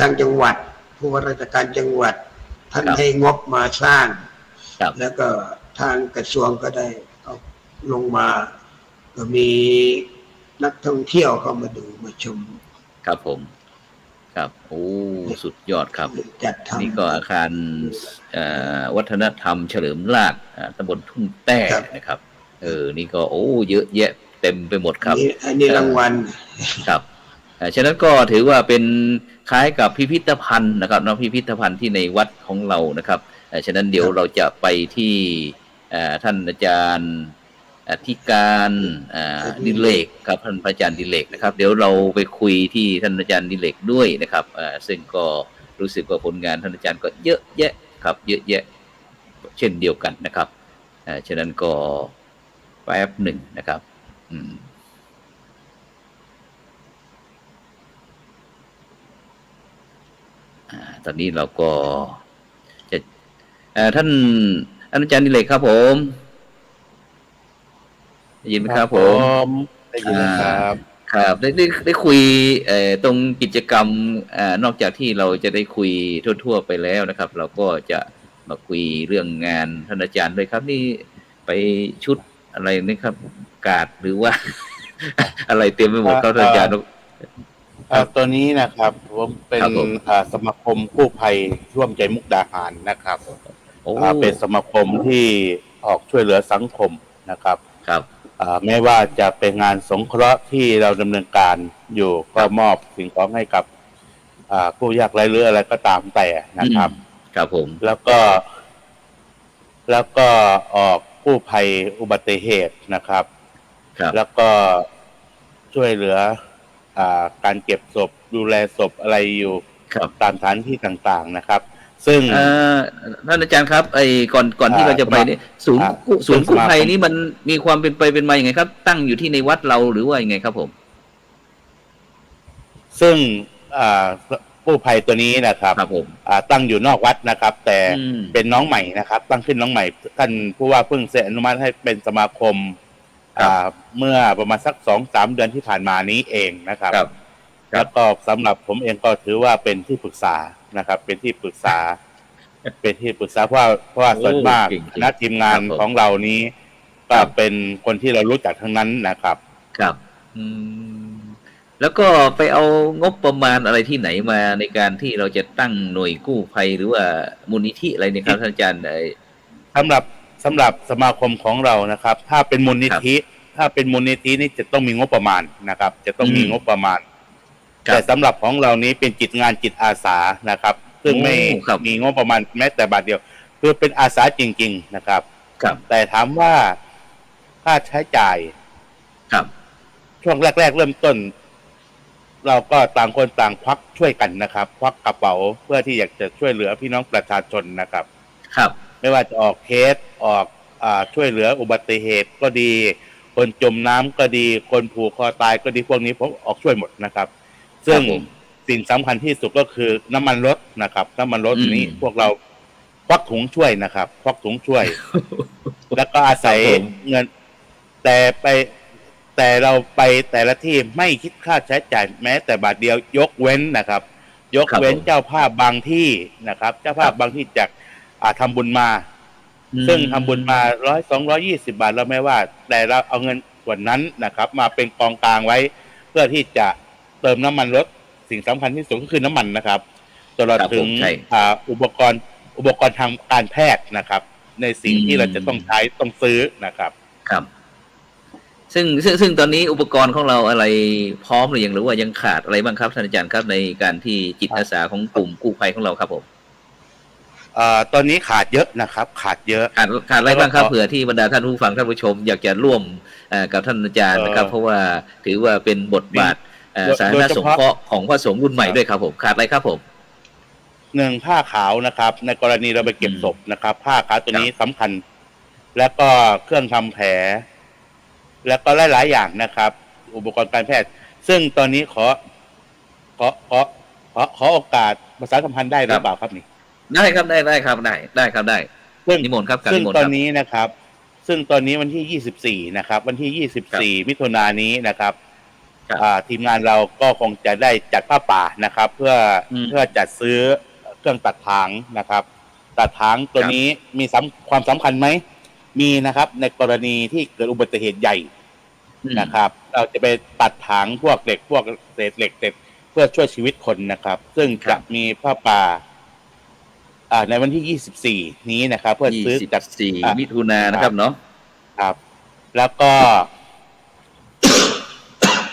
งจังหวัดผู้ว่าราชการจังหวัดท่านให้งบมาสร้างแล้วก็ทางกระทรวงก็ได้เอาลงมาก็มีนักท่องเที่ยวเข้ามาดูมาชมครับผมครับโอ้สุดยอดครับจัดทำนี่ก็อาคารวัฒนธรรมเฉลิมราชตำบลทุ่งแต้นะครับนี่ก็โอ้เยอะแยะเต็มไปหมดครับอันนี้รางวัลครับฉะนั้นก็ถือว่าเป็นคล้ายกับพิพิธภัณฑ์นะครับเนาะพิพิธภัณฑ์ที่ในวัดของเรานะครับฉะนั้นเดี๋ยวเราจะไปที่ท่านอาจารย์ที่การดิเลกครับท่านอาจารย์ดิเลกนะครับเดี๋ยวเราไปคุยที่ท่านอาจารย์ดิเลกด้วยนะครับซึ่งก็รู้สึกว่าผลงานท่านอาจารย์ก็เยอะแยะครับเยอะแยะเช่นเดียวกันนะครับฉะนั้นก็แป๊บหนึ่งนะครับตอนนี้เราก็จะท่านอาจารย์ดิเลกครับผมได้ยินไหมครับผมได้ยินครับครับได้คุยตรงกิจกรรมนอกจากที่เราจะได้คุยทั่วๆไปแล้วนะครับเราก็จะมาคุยเรื่องงานท่านอาจารย์ด้วยครับนี่ไปชุดอะไรนี่ครับกาดหรือว่าอะไรเต็มไปหมดครับท่านอาจารย์ตัวนี้นะครับผมเป็นสมาคมกู้ภัยร่วมใจมุกดาหารนะครับเป็นสมาคมที่ออกช่วยเหลือสังคมนะครับแม้ว่าจะเป็นงานสงเคราะห์ที่เราดำเนินการอยู่ก็มอบสิ่งของให้กับผู้ยากไร้หรืออะไรก็ตามแต่นะครับครับผมแล้วก็ออกกู้ภัยอุบัติเหตุนะครับแล้วก็ช่วยเหลือการเก็บศพดูแลศพอะไรอยู่ตามสถานที่ต่างๆนะครับซึ่งท่านอาจารย์ครับก่อนที่เราจะไปนี่ศูนย์กู้ภัยนี้มันมีความเป็นไปเป็นมาอย่างไงครับตั้งอยู่ที่ในวัดเราหรือว่าอย่างไงครับผมซึ่งกู้ภัยตัวนี้นะครับตั้งอยู่นอกวัดนะครับแต่เป็นน้องใหม่นะครับตั้งขึ้นน้องใหม่ท่านผู้ว่าเพิ่งเซ็นอนุมัติให้เป็นสมาคมเมื่อประมาณสัก 2-3 เดือนที่ผ่านมานี้เองนะครับแล้วก็สำหรับผมเองก็ถือว่าเป็นที่ปรึกษานะครับเป็นที่ปรึกษาเพราะว่าส่วนมากคณะทีมงานของเรานี้ก็เป็นคนที่เรารู้จักทั้งนั้นนะครับครับแล้วก็ไปเอางบประมาณอะไรที่ไหนมาในการที่เราจะตั้งหน่วยกู้ภัยหรือว่ามูลนิธิอะไรเนี่ยครับท่านอาจารย์สำหรับสมาคมของเรานะครับถ้าเป็นมูลนิธินี่จะต้องมีงบประมาณนะครับจะต้องมีงบประมาณแต่สำหรับของเรานี้เป็นจิตอาสานะครับซึ่งไม่มีงบประมาณแม้แต่บาทเดียวคือเป็นอาสาจริงๆนะครับแต่ถามว่าค่าใช้จ่ายช่วงแรกเริ่มต้นเราก็ต่างคนต่างควักช่วยกันนะครับควักกระเป๋าเพื่อที่อยากจะช่วยเหลือพี่น้องประชาชนนะครับไม่ว่าจะออกเคสออกช่วยเหลืออุบัติเหตุก็ดีคนจมน้ำก็ดีคนผูกคอตายก็ดีพวกนี้ผมออกช่วยหมดนะครับซึ่งสิ่งสำคัญที่สุดก็คือน้ำมันรถนะครับน้ำมันรถนี้พวกเราควักถุงช่วยนะครับควักถุงช่วย แล้วก็อาศัยเงินแต่เราไปแต่ละที่ไม่คิดค่าใช้จ่ายแม้แต่บาทเดียวยกเว้นนะครับยกเว้นเจ้าภาพบางที่นะครับเจ้าภาพบางที่จากทำบุญมาซึ่งทำบุญมา100-220 บาทเราไม่ว่าแต่เราเอาเงินส่วนนั้นนะครับมาเป็นกองกลางไว้เพื่อที่จะเติมน้ำมันรถสิ่งสำคัญที่สุดก็คือน้ำมันนะครับตลอดถึงอุปกรณ์ทางการแพทย์นะครับในสิ่งที่เราจะต้องใช้ต้องซื้อนะครับ ซึ่งตอนนี้อุปกรณ์ของเราอะไรพร้อมหรือยังหรือว่ายังขาดอะไรบ้างครับท่านอาจารย์ครับในการที่จิตอาสาของกลุ่มกู้ภัยของเราครับผม ตอนนี้ขาดเยอะนะครับ ขาดเยอะ ขาดอะไรบ้างครับเผื่อที่บรรดาท่านผู้ฟังท่านผู้ชมอยากจะร่วมกับท่านอาจารย์นะครับเพราะว่าถือว่าเป็นบทบาทสาธารณสงเคราะห์ของพระสงฆ์รุ่นใหม่ด้วยครับผมขาดอะไรครับผม หนึ่งผ้าขาวนะครับ ในกรณีเราไปเก็บศพนะครับ ผ้าขาวตัวนี้สำคัญ แล้วก็เครื่องทำแผล แล้วก็หลายๆอย่างนะครับ อุปกรณ์การแพทย์ ซึ่งตอนนี้ขอโอกาสประชาสัมพันธ์ได้หรือเปล่าครับนี่ได้ครับได้ครับได้ครับได้นิมนต์ครับซึ่งตอนนี้นะครับ ซึ่งตอนนี้วันที่24นะครับวันที่24มิถุนายนนี้นะครับทีมงานเราก็คงจะได้จัดผ้าป่านะครับ เพื่อจัดซื้อเครื่องตัดถางนะครับ ตัดถางตัวนี้มีความสำคัญไหมมีนะครับ ในกรณีที่เกิดอุบัติเหตุใหญ่นะครับ เราจะไปตัดถางพวกเหล็กพวกเศษเหล็กเพื่อช่วยชีวิตคนนะครับ ซึ่งจะมีผ้าป่าในวันที่24นี้นะครับ เพื่อซื้อจากมิถุนายนนะครับเนาะครับ แล้วก็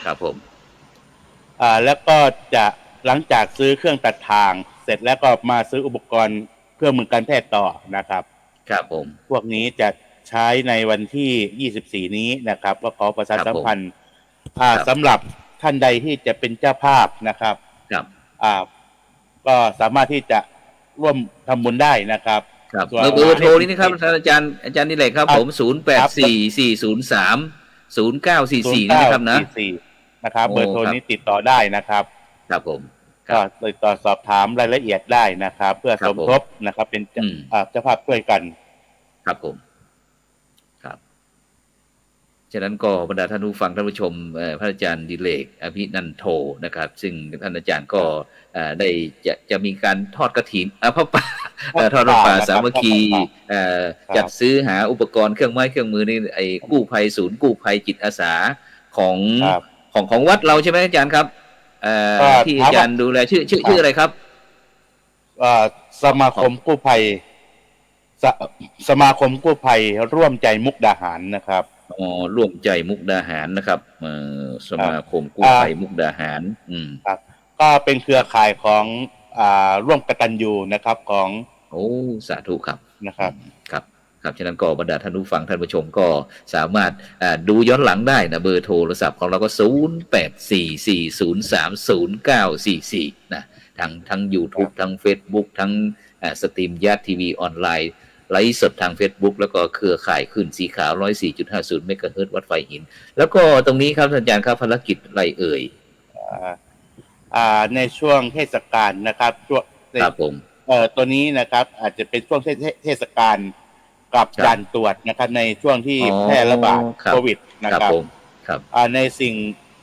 ครับผมแล้วก็จะหลังจากซื้อเครื่องตัดทางเสร็จแล้วก็มาซื้ออุปกรณ์เครื่องมือการแพทย์ต่อนะครับครับผมพวกนี้จะใช้ในวันที่24นี้นะครับก็ขอประชาสัมพันธ์สำหรับท่านใดที่จะเป็นเจ้าภาพนะครับครับก็สามารถที่จะร่วมทำบุญได้นะครับครับเบอร์โทรนี้นะครับอาจารย์นี่เลยครับผม0844030944นะครับนะครับเบอร์โทรนี้ติดต่อได้นะครับครับผมก็ติดต่อสอบถามรายละเอียดได้นะครับเพื่อสมทบนะครับเป็นเจ้าภาพช่วยกันครับผมครับฉะนั้นก็บรรดาท่านผู้ฟังท่านผู้ชมพระอาจารย์ดิเลกอภินันโทนะครับซึ่งท่านอาจารย์ก็ได้จะมีการทอดกฐินพระป่าทอดพระป่าสามัคคีจัดซื้อหาอุปกรณ์เครื่องไม้เครื่องมือนี่ไอ้กู้ภัยศูนย์กู้ภัยจิตอาสาของวัดเราใช่ไหมอาจารย์ครับที่อาจารย์ดูแลชื่ออะไรครับสมาคมกู้ภัยร่วมใจมุกดาหารนะครับร่วมใจมุกดาหารนะครับสมาคมกู้ภัยมุกดาหารครับก็เป็นเครือข่ายของร่วมกตัญญูนะครับของสาธุครับนะครับครับฉะนั้นก็บรรดาท่านผู้ฟังท่านผู้ชมก็สามารถดูย้อนหลังได้นะเบอร์โทรศัพท์ของเราก็0844030944นะทั้ง YouTube ทั้ง Facebook ทั้งสตรีมญาติทีวีออนไลน์ไลฟ์สดทาง Facebook แล้วก็เครือข่ายขึ้นสีขาว 104.50 เมกะเฮิรตซ์วัดไฟหินแล้วก็ตรงนี้ครับอาจารย์ครับภารกิจอะไรเอ่ยในช่วงเทศกาลนะครับครับผมตัวนี้นะครับอาจจะเป็นช่วงเทศกาลกับด่านตรวจนะครับในช่วงที่แพร่ระบาดโควิดนะครับในสิ่ง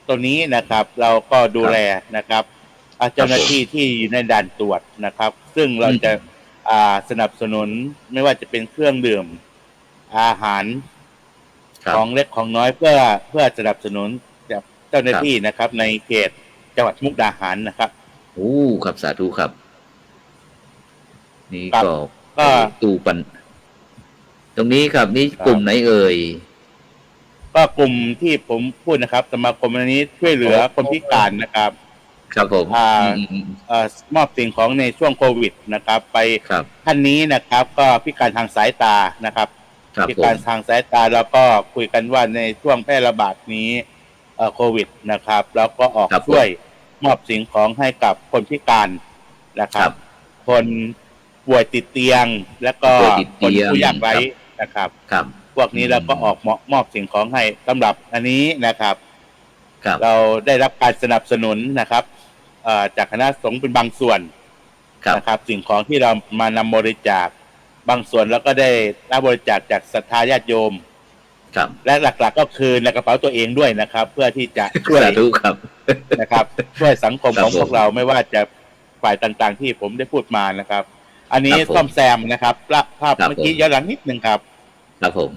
ตัวนี้นะครับเราก็ดูแลนะครับเจ้าหน้าที่ที่อยู่ในด่านตรวจนะครับซึ่งเราจะสนับสนุนไม่ว่าจะเป็นเครื่องดื่มอาหารของเล็กของน้อยเพื่อสนับสนุนจากเจ้าหน้าที่นะครับในเขตจังหวัดมุกดาหารนะครับครับสาธุครับนี่ก็ตู้ปันตรงนี้ครับนี่กลุ่มไหนเอ่ยก็กลุ่มที่ผมพูดนะครับสมาคมนี้ช่วยเหลือคนพิการนะครับครับผมมอบสิ่งของในช่วงโควิดนะครับไปท่านนี้นะครับก็พิการทางสายตานะครับพิการทางสายตาแล้วก็คุยกันว่าในช่วงแพร่ระบาดนี้โควิดนะครับแล้วก็ออกช่วยมอบสิ่งของให้กับคนพิการนะครับคนป่วยติดเตียงแล้วก็คนผู้ยากไร้นะครับพวกนี้เราก็ออกมอบสิ่งของให้สำหรับอันนี้นะครับเราได้รับการสนับสนุนนะครับจากคณะสงฆ์เป็นบางส่วนนะครับสิ่งของที่เรามานำบริจาคบางส่วนแล้วก็ได้รับบริจาคจากศรัทธาญาติโยมและหลักๆก็คือในกระเป๋าตัวเองด้วยนะครับเพื่อที่จะช่วยนะครับช่วยสังคมของพวกเราไม่ว่าจะฝ่ายต่างๆที่ผมได้พูดมานะครับอันนี้ซ่อมแซมนะครับภาพเมื่อกี้ย้อนหลังนิดนึงครับครับผม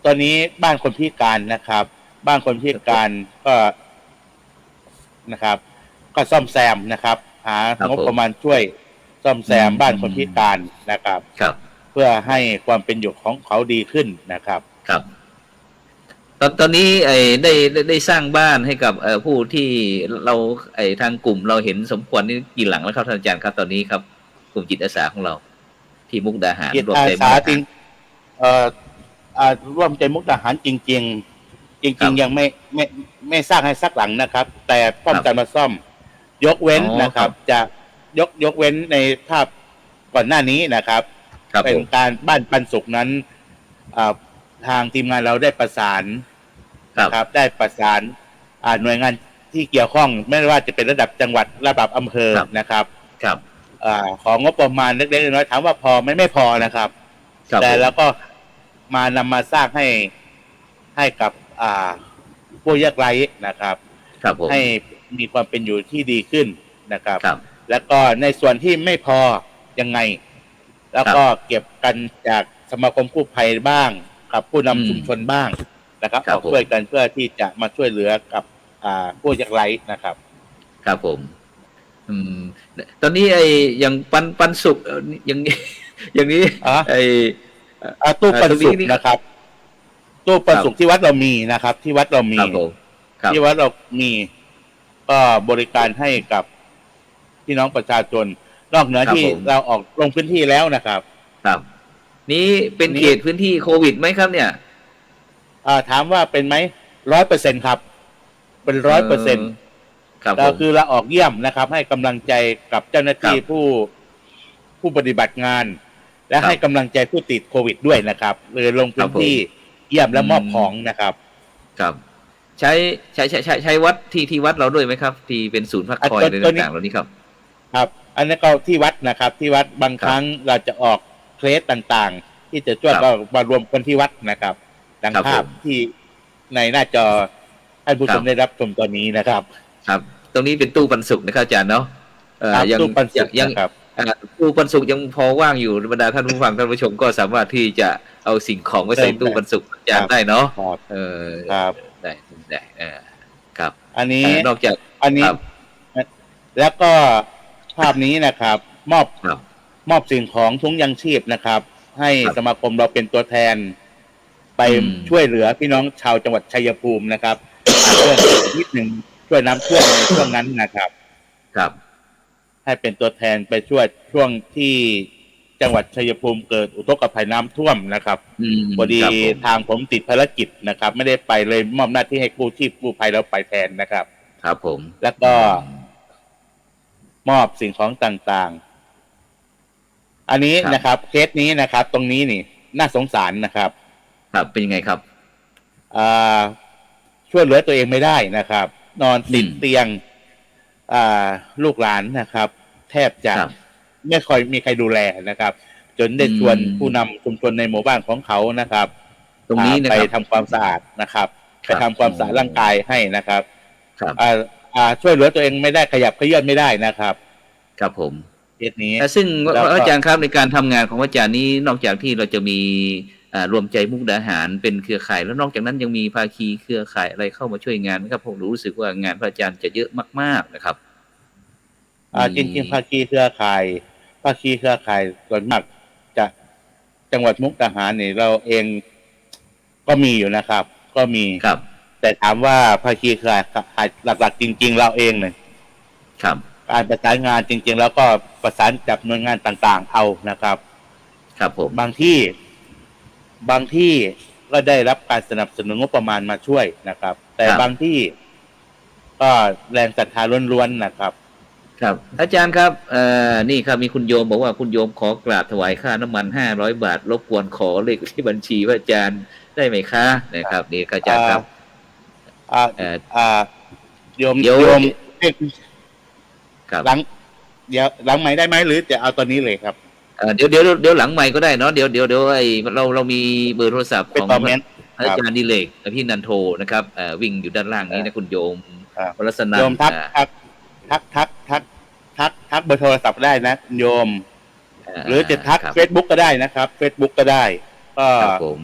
ตอนนี้บ้านคนพิการนะครับบ้านคนพิการก็นะครับก็ซ่อมแซมนะครับหางบประมาณช่วยซ่อมแซมบ้านคนพิการนะครับครับเพื่อให้ความเป็นอยู่ของเขาดีขึ้นนะครับครับ ตอนนี้ได้สร้างบ้านให้กับผู้ที่เราทางกลุ่มเราเห็นสมควรนี่กี่หลังแล้วครับท่านอาจารย์ครับตอนนี้ครับกลุ่มจิตอาสาของเราที่มุกดาหาร จิต รวม อา ใจมุก สา ดา จริ หาง ร ร่วมใจมุกดาหารจริง ๆ จ ครั ริ บ ง ๆ ยังไม่สร้างให้สักหลังนะครับ แต่พร้อม ครับ กันมาซ่อม ยกเว้น อ๋อ นะครับ ครับ จะยกเว้นในภาพก่อนหน้านี้นะครับ ครับ เป็น ผม การบ้านปันสุขนั้นทางทีมงานเราได้ประสาน ครับ ครับ ได้ประสานหน่วยงานที่เกี่ยวข้องไม่ว่าจะเป็นระดับจังหวัดระดับอำเภอ ครับ นะครับ ครับ ของงบประมาณเล็กๆน้อยๆถามว่าพอไหมไม่พอนะครับ ครับ แต่ ผม แล้วก็นำมาสร้างให้กับผู้ยากไร้นะครับ ครับผม ให้มีความเป็นอยู่ที่ดีขึ้นนะครับ ครับ แล้วก็ในส่วนที่ไม่พอยังไง แล้วก็เก็บกันจากสมาคมกู้ภัยบ้างกับผู้นำชุมชนบ้างนะครับ ครั อบ อก ผม ช่วยกันเพื่อที่จะมาช่วยเหลือกับผู้ยากไร้นะครับ ครับผม ตอนนี้อย่างปันสุขอย่างนี้ อย่างนี้ อ่ะ ตู้ปันสุก ตรงนี้ นะครับ ตู้ปันสุกที่วัดเรามีนะครับ ที่วัดเรามี ครับผมครับ ที่วัดเรามีก็บริการให้กับพี่น้องประชาชนนอกเหนือ ครับ ที่ ผม เราออกลงพื้นที่แล้วนะครับ ครับ นี้เป็น นี่ เขตพื้นที่โควิดไหมครับเนี่ย ถามว่าเป็นไหม100%ครับ เป็น 100% ครับผ เรา ม คือเราออกเยี่ยมนะครับ ให้กำลังใจกับเจ้าหน้าที่ ครับ ผู้ปฏิบัติงาน และ ครับ ให้กำลังใจผู้ติดโควิดด้วยนะครับเลยลงพื้นที่เยี่ยมและมอบของนะครับ ครับ ใช้วัดที่วัดเราด้วยไหมครับ ที่เป็นศูนย์พักคอย อ่ะ อะไร ตัวนี้ ต่างๆเหล่านี้ครับ ครับ อันนี้ก็ที่วัดนะครับ ที่วัดบาง ครับ ครั้งเราจะออกเคสต่างๆ ที่จะช่วย ครับ ก็มารวมกันที่วัดนะครับดัง ครับ ภาพ ผม ที่ในหน้าจอท่านผู้ชม ครับ ได้รับชมตอนนี้นะครับ ครับ ตรงนี้เป็นตู้ปันสุกนะครับอาจารย์เนาะ ครับ ยัง ตู้ปันสุก ยัง นะครับ ตู้ปันสุกยังพอว่างอยู่บรรดาท่านผู้ฟังท่านผู้ชมก็สามารถที่จะเอาสิ่งของไปใส่ตู้ปันสุกอาจารย์ได้เนาะ ครับ ครับได้ครับ อันนี้ นอกจาก อันนี้ ครับ แล้วก็ภาพนี้นะครับ มอบ ครับ มอบสิ่งของทุงยังชีพนะครับ ให้ ครับ สมาคมเราเป็นตัวแทน ไป อืม ช่วยเหลือพี่น้องชาวจังหวัดชัยภูมินะครับเพื่อนิดหนึ่งช่วยน้ำท่วมในช่วงนั้นนะครับ ครับ ให้เป็นตัวแทนไปช่วยช่วงที่จังหวัดชัยภูมิเกิดอุทกภัยน้ำท่วมนะครับพอดี ครับผม ทางผมติดภารกิจนะครับ ไม่ได้ไปเลยมอบหน้าที่ให้กู้ชีพกู้ภัยเราไปแทนนะครับ ครับผม แล้วก็มอบสิ่งของต่างๆ อันนี้นะครับเคสนี้นะครับ ตรงนี้นี่ น่าสงสารนะครับ ครับเป็นยังไงครับ ช่วยเหลือตัวเองไม่ได้นะครับ นอนติด อืม เตียงลูกหลานนะครับ แทบจะ ครับ ไม่ค่อยมีใครดูแลนะครับ จนได้ชวน อืม ผู้นำชุมชนในหมู่บ้านของเขานะครับ ตรงนี้นะ ไป ครับ ทำความสะอาดนะครับ ครั ไป บ ทำความสะอาดร่างกายให้นะครับ ครับ ช่วยเหลือตัวเองไม่ได้ขยับเขยื้อนไม่ได้นะครับ ครับผม เคสนี้ ซึ่ง แล้วก็ อาจารย์ครับในการทำงานของอาจารย์นี้นอกจากที่เราจะมีรวมใจมุกดาหารเป็นเครือข่ายแล้วนอกจากนั้นยังมีภาคีเครือข่ายอะไรเข้ามาช่วยงานไหมครับผมรู้สึกว่างานพระอาจารย์จะเยอะมากๆนะครับ จริงๆภาคีเครือข่ายส่วนมากจะจังหวัดมุกดาหารเนี่ยเราเองก็มีอยู่นะครับ ก็มี ครับ แต่ถามว่าภาคีเครือข่ายหลักๆจริง ๆ เราเองเนี่ย ครับ การประสานงานจริง ๆ แล้วก็ประสานกับหน่วยงานต่าง ๆ เอานะครับ ครับผม บางที่ก็ได้รับการสนับสนุนงบประมาณมาช่วยนะครับ แต่บางที่ก็แรงศรัทธาล้วนๆนะครับ ครับอาจารย์ครับนี่ครับมีคุณโยมบอกว่าคุณโยมขอกราบถวายค่าน้ำมัน500 บาทรบกวนขอเลขที่บัญชีพระอาจารย์ได้ไหมคะนะครับนี่ครับอาจารย์ครับ โยม เดี๋ยว ครับ หลังใหม่ได้ไหมหรือจะเอาตอนนี้เลยครับ เดี๋ยวหลังใหม่ก็ได้เนาะเดี๋ยวไอ้เรามีเบอร์โทรศัพท์ เป็น ของ คอมเมนต์ อาจารย์ดิเลกพี่นันโทนะครับวิ่งอยู่ด้านล่างนี้นะคุณโยม ครับ วรสนัน โยมทัก อ่า ทักเบอร์โทรศัพท์ได้นะโยม หรือจะทัก ครับ Facebook ก็ได้นะครับ Facebook ก็ได้ ก็ ครับผม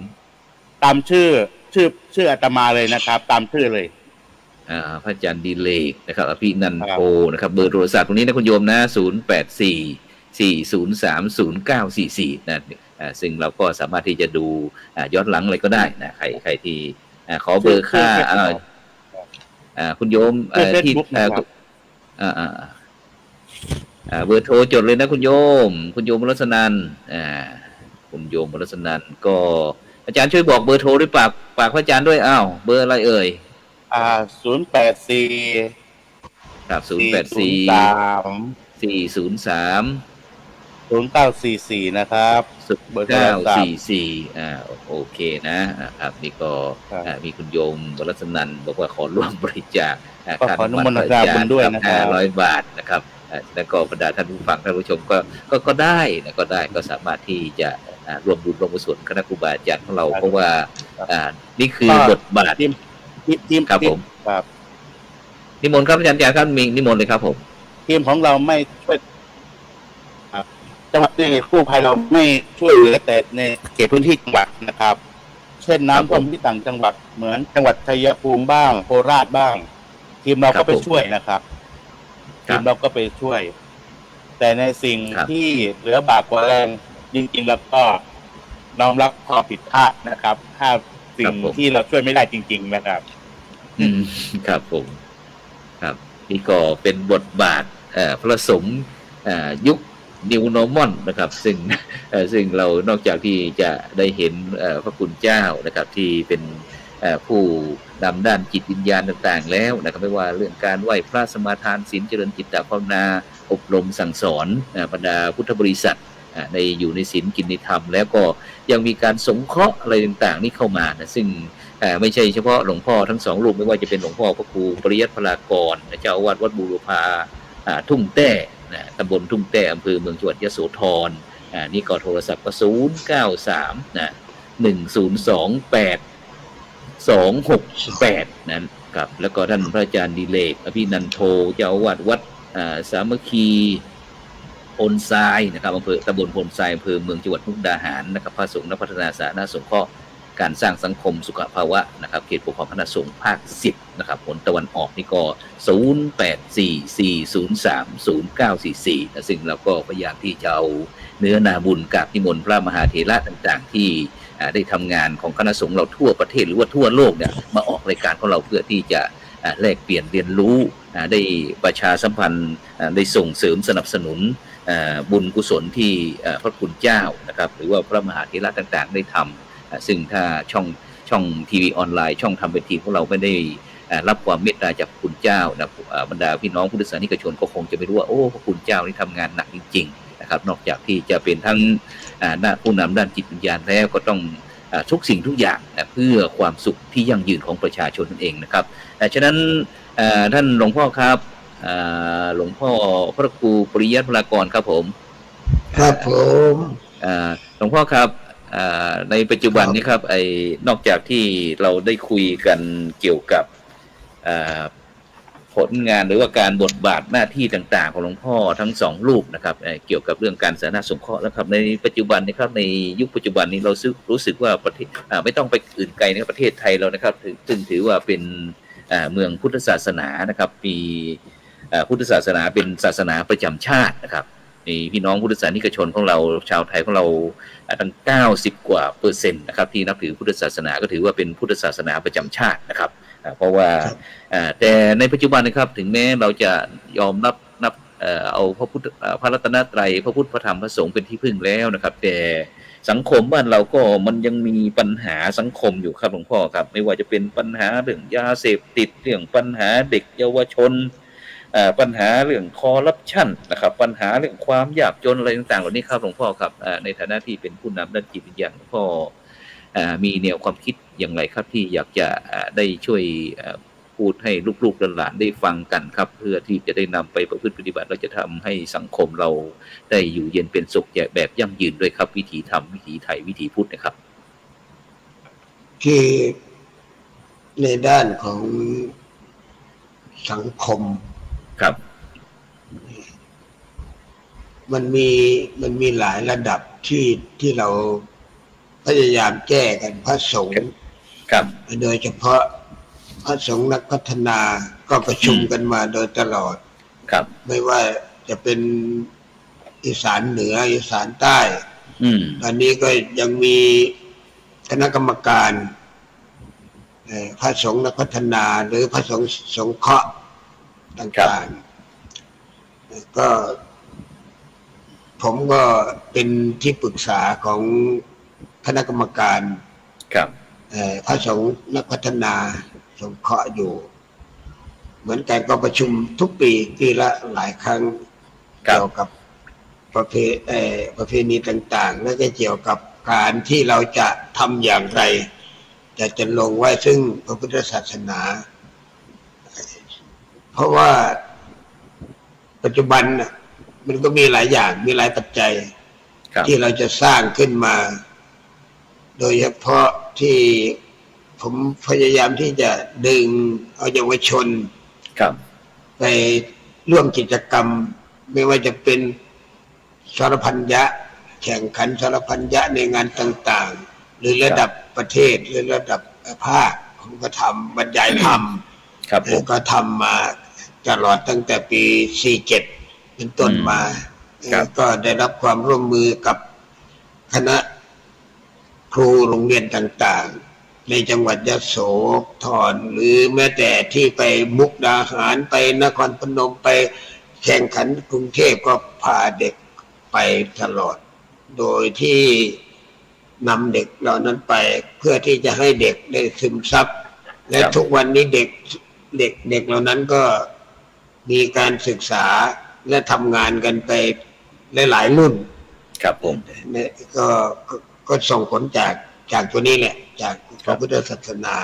ตามชื่ออาตมาเลยนะครับ ตามชื่อเลย พระอาจารย์ดิเลกนะครับพี่นันโทนะครับเบอร์โทรศัพท์ตรงนี้นะคุณโยมนะ084 403 0944นะซึ่งเราก็สามารถที่จะดูย้อนหลังอะไรก็ได้นะใครที่ ขอเบอร์ค่าคุณโยมที่เบอร์โทรจดเลยนะคุณโยมรัศนันคุณโยมรัศนันก็อาจารย์ช่วยบอกเบอร์โทรด้วยปากพระอาจารย์ด้วยเบอร์อะไรเอ่ย084ครับ084 403 0944นะครับเบอร์944โอเคนะครับนี่ก็มีคุณโยมรัศนันบอกว่าขอร่วมบริจาคขออนุโมทนาบุญด้วยนะครับ500 บาทนะครับแล้วก็บรรดาท่านผู้ฟังท่านผู้ชมก็ได้นะก็สามารถที่จะร่วมบุญร่วมกุศลคณะครูบาอาจารย์ของเราเพราะว่านี่คือบทบาททีมครับผมครับนิมนต์ครับอาจารย์ครับมีนิมนต์เลยครับผมทีมของเราไม่ช่วยจังหวัดในกู้ภัยเราไม่ช่วยเหลือแต่ในเขตพื้นที่จังหวัดนะครับเช่นน้ำท่วมที่ต่างจังหวัดเหมือนจังหวัดชัยภูมิบ้างโคราชบ้างทีมเราก็ไปช่วยนะครับทีมเราก็ไปช่วย แต่ในสิ่งที่เหลือบากกว่าแรงจริงๆแล้วก็น้อมรับความผิดพลาดนะครับถ้าสิ่งที่เราช่วยไม่ได้จริงๆนะครับครับผมครับนี่ก็เป็นบทบาทผสมยุค New Normal นะครับซึ่งเรานอกจากที่จะได้เห็นพระคุณเจ้านะครับที่เป็นผู้นำด้านจิตวิญญาณต่างๆแล้วนะครับไม่ว่าเรื่องการไหว้พระสมาทานศีลเจริญจิตตภาวนาอบรมสั่งสอนบรรดาพุทธบริษัทอยู่ในศีลกินในธรรมแล้วก็ยังมีการสงเคราะห์อะไรต่างๆนี่เข้ามานะซึ่งไม่ใช่เฉพาะหลวงพ่อทั้งสองรูปไม่ว่าจะเป็นหลวงพ่อพระครูปริยัติพลากรเจ้าอาวาสวัดบูรพาทุ่งแต้ตำบลทุ่งแต้อำเภอเมืองจังหวัดยโสธรนี่ก็โทรศัพท์ก็093-1028-268นะครับแล้วก็ท่านพระอาจารย์ดิเลกอภินันโทเจ้าอาวาสวัดสามัคคีพลทรายนะครับอำเภอตำบลพลทรายอำเภอเมืองจังหวัดมุกดาหารนะครับพระสงฆ์นักพัฒนาสาธารณสงเคราะห์การสร้างสังคมสุขภาวะนะครับเขตปกครองคณะสงฆ์ภาค10นะครับผลตะวันออกนี่ก็0844030944นะซึ่งเราก็พยายามที่จะเอาเนื้อนาบุญกับนิมนต์พระมหาเถระต่างๆที่ได้ทำงานของคณะสงฆ์เราทั่วประเทศหรือว่าทั่วโลกเนี่ยมาออกรายการของเราเพื่อที่จะแลกเปลี่ยนเรียนรู้ได้ประชาสัมพันธ์ได้ส่งเสริมสนับสนุนบุญกุศลที่พระคุณเจ้านะครับหรือว่าพระมหาเถระต่างๆได้ทำซึ่งถ้าช่องทีวีออนไลน์ช่องทำเป็นทีของเราไม่ได้รับความเมตตาจากคุณเจ้านะบรรดาพี่น้องพุทธศาสนิกชนก็คงจะไม่รู้ว่าโอ้พระคุณเจ้านี่ทำงานหนักจริงๆนะครับนอกจากที่จะเป็นทั้งผู้นำด้านจิตวิญญาณแล้วก็ต้องทุกสิ่งทุกอย่างเพื่อความสุขที่ยั่งยืนของประชาชนนั่นเองนะครับฉะนั้นท่านหลวงพ่อครับหลวงพ่อพระครูปริยัติพลากรครับผมครับผมหลวงพ่อครับในปัจจุบันนี้ครับนอกจากที่เราได้คุยกันเกี่ยวกับผลงานหรือว่าการบทบาทหน้าที่ต่างๆของหลวงพ่อทั้งสองรูปนะครับเกี่ยวกับเรื่องการสาธารณสงเคราะห์แล้วครับในปัจจุบันนะครับในยุคปัจจุบันนี้เรารู้สึกว่าประเทศไม่ต้องไปอื่นไกลในประเทศไทยเรานะครับซึ่งถือว่าเป็นเมืองพุทธศาสนานะครับมีพุทธศาสนาเป็นศาสนาประจำชาตินะครับมีพี่น้องพุทธศาสนิกชนของเราชาวไทยของเราตั้ง90%กว่านะครับที่นับถือพุทธศาสนาก็ถือว่าเป็นพุทธศาสนาประจำชาตินะครับเพราะว่าแต่ในปัจจุบันนะครับถึงแม้เราจะยอมนับเอาพระรัตนตรัยพระพุทธพระธรรมพระสงฆ์เป็นที่พึ่งแล้วนะครับแต่สังคมบ้านเราก็มันยังมีปัญหาสังคมอยู่ครับหลวงพ่อครับไม่ว่าจะเป็นปัญหาเรื่องยาเสพติดเรื่องปัญหาเด็กเยาวชนปัญหาเรื่องคอร์รัปชันนะครับปัญหาเรื่องความยากจนอะไรต่างๆเหล่านี้ครับหลวงพ่อครับในฐานะที่เป็นผู้นำด้านจิตวิญญาณหลวงพ่อมีแนวความคิดอย่างไรครับที่อยากจะได้ช่วยพูดให้ลูกๆหลานๆได้ฟังกันครับเพื่อที่จะได้นำไปประพฤติปฏิบัติเราจะทำให้สังคมเราได้อยู่เย็นเป็นสุขแบบยั่งยืนด้วยครับวิถีธรรมวิถีไทยวิถีพุทธนะครับที่ในด้านของสังคมครับมันมีหลายระดับที่เราพยายามแก้กันพระสงฆ์ครับโดยเฉพาะพระสงฆ์นักพัฒนาก็ประชุมกันมาโดยตลอดครับไม่ว่าจะเป็นอีสานเหนืออีสานใต้ตอนนี้ก็ยังมีคณะกรรมการ พระสงฆ์นักพัฒนาหรือพระสงฆ์สงเคราะห์ต่างๆก็ผมก็เป็นที่ปรึกษาของคณะกรรมการครับพระสงฆ์นักพัฒนาสงเคราะห์อยู่เหมือนกันก็ประชุมทุกปีละหลายครั้งเกี่ยวกับประเพณีต่างๆและก็เกี่ยวกับการที่เราจะทำอย่างไรจะลงไว้ซึ่งพระพุทธศาสนาเพราะว่าปัจจุบันมันก็มีหลายอย่างมีหลายปัจจัยที่เราจะสร้างขึ้นมาโดยเฉพาะที่ผมพยายามที่จะดึงเอาเยาวชนไปร่วมกิจกรรมไม่ว่าจะเป็นสารพันยะแข่งขันสารพันยะในงานต่างๆหรือระดับประเทศหรือระดับภาคผมก็ทำบรรยายธรรมก็ทำมาตลอดตั้งแต่ปี47เป็นต้นมาก็ได้รับความร่วมมือกับคณะครูโรงเรียนต่างๆในจังหวัดยโสธรหรือแม้แต่ที่ไปมุกดาหารไปนครพนมไปแข่งขันกรุงเทพก็พาเด็กไปตลอดโดยที่นำเด็กเหล่านั้นไปเพื่อที่จะให้เด็กได้ซึมซับและทุกวันนี้เด็กเหล่านั้นก็มีการศึกษาและทำงานกันไปหลายรุ่นครับผมก็ส่งผลจากตัวนี้แหละจากพระพุทธศาสนา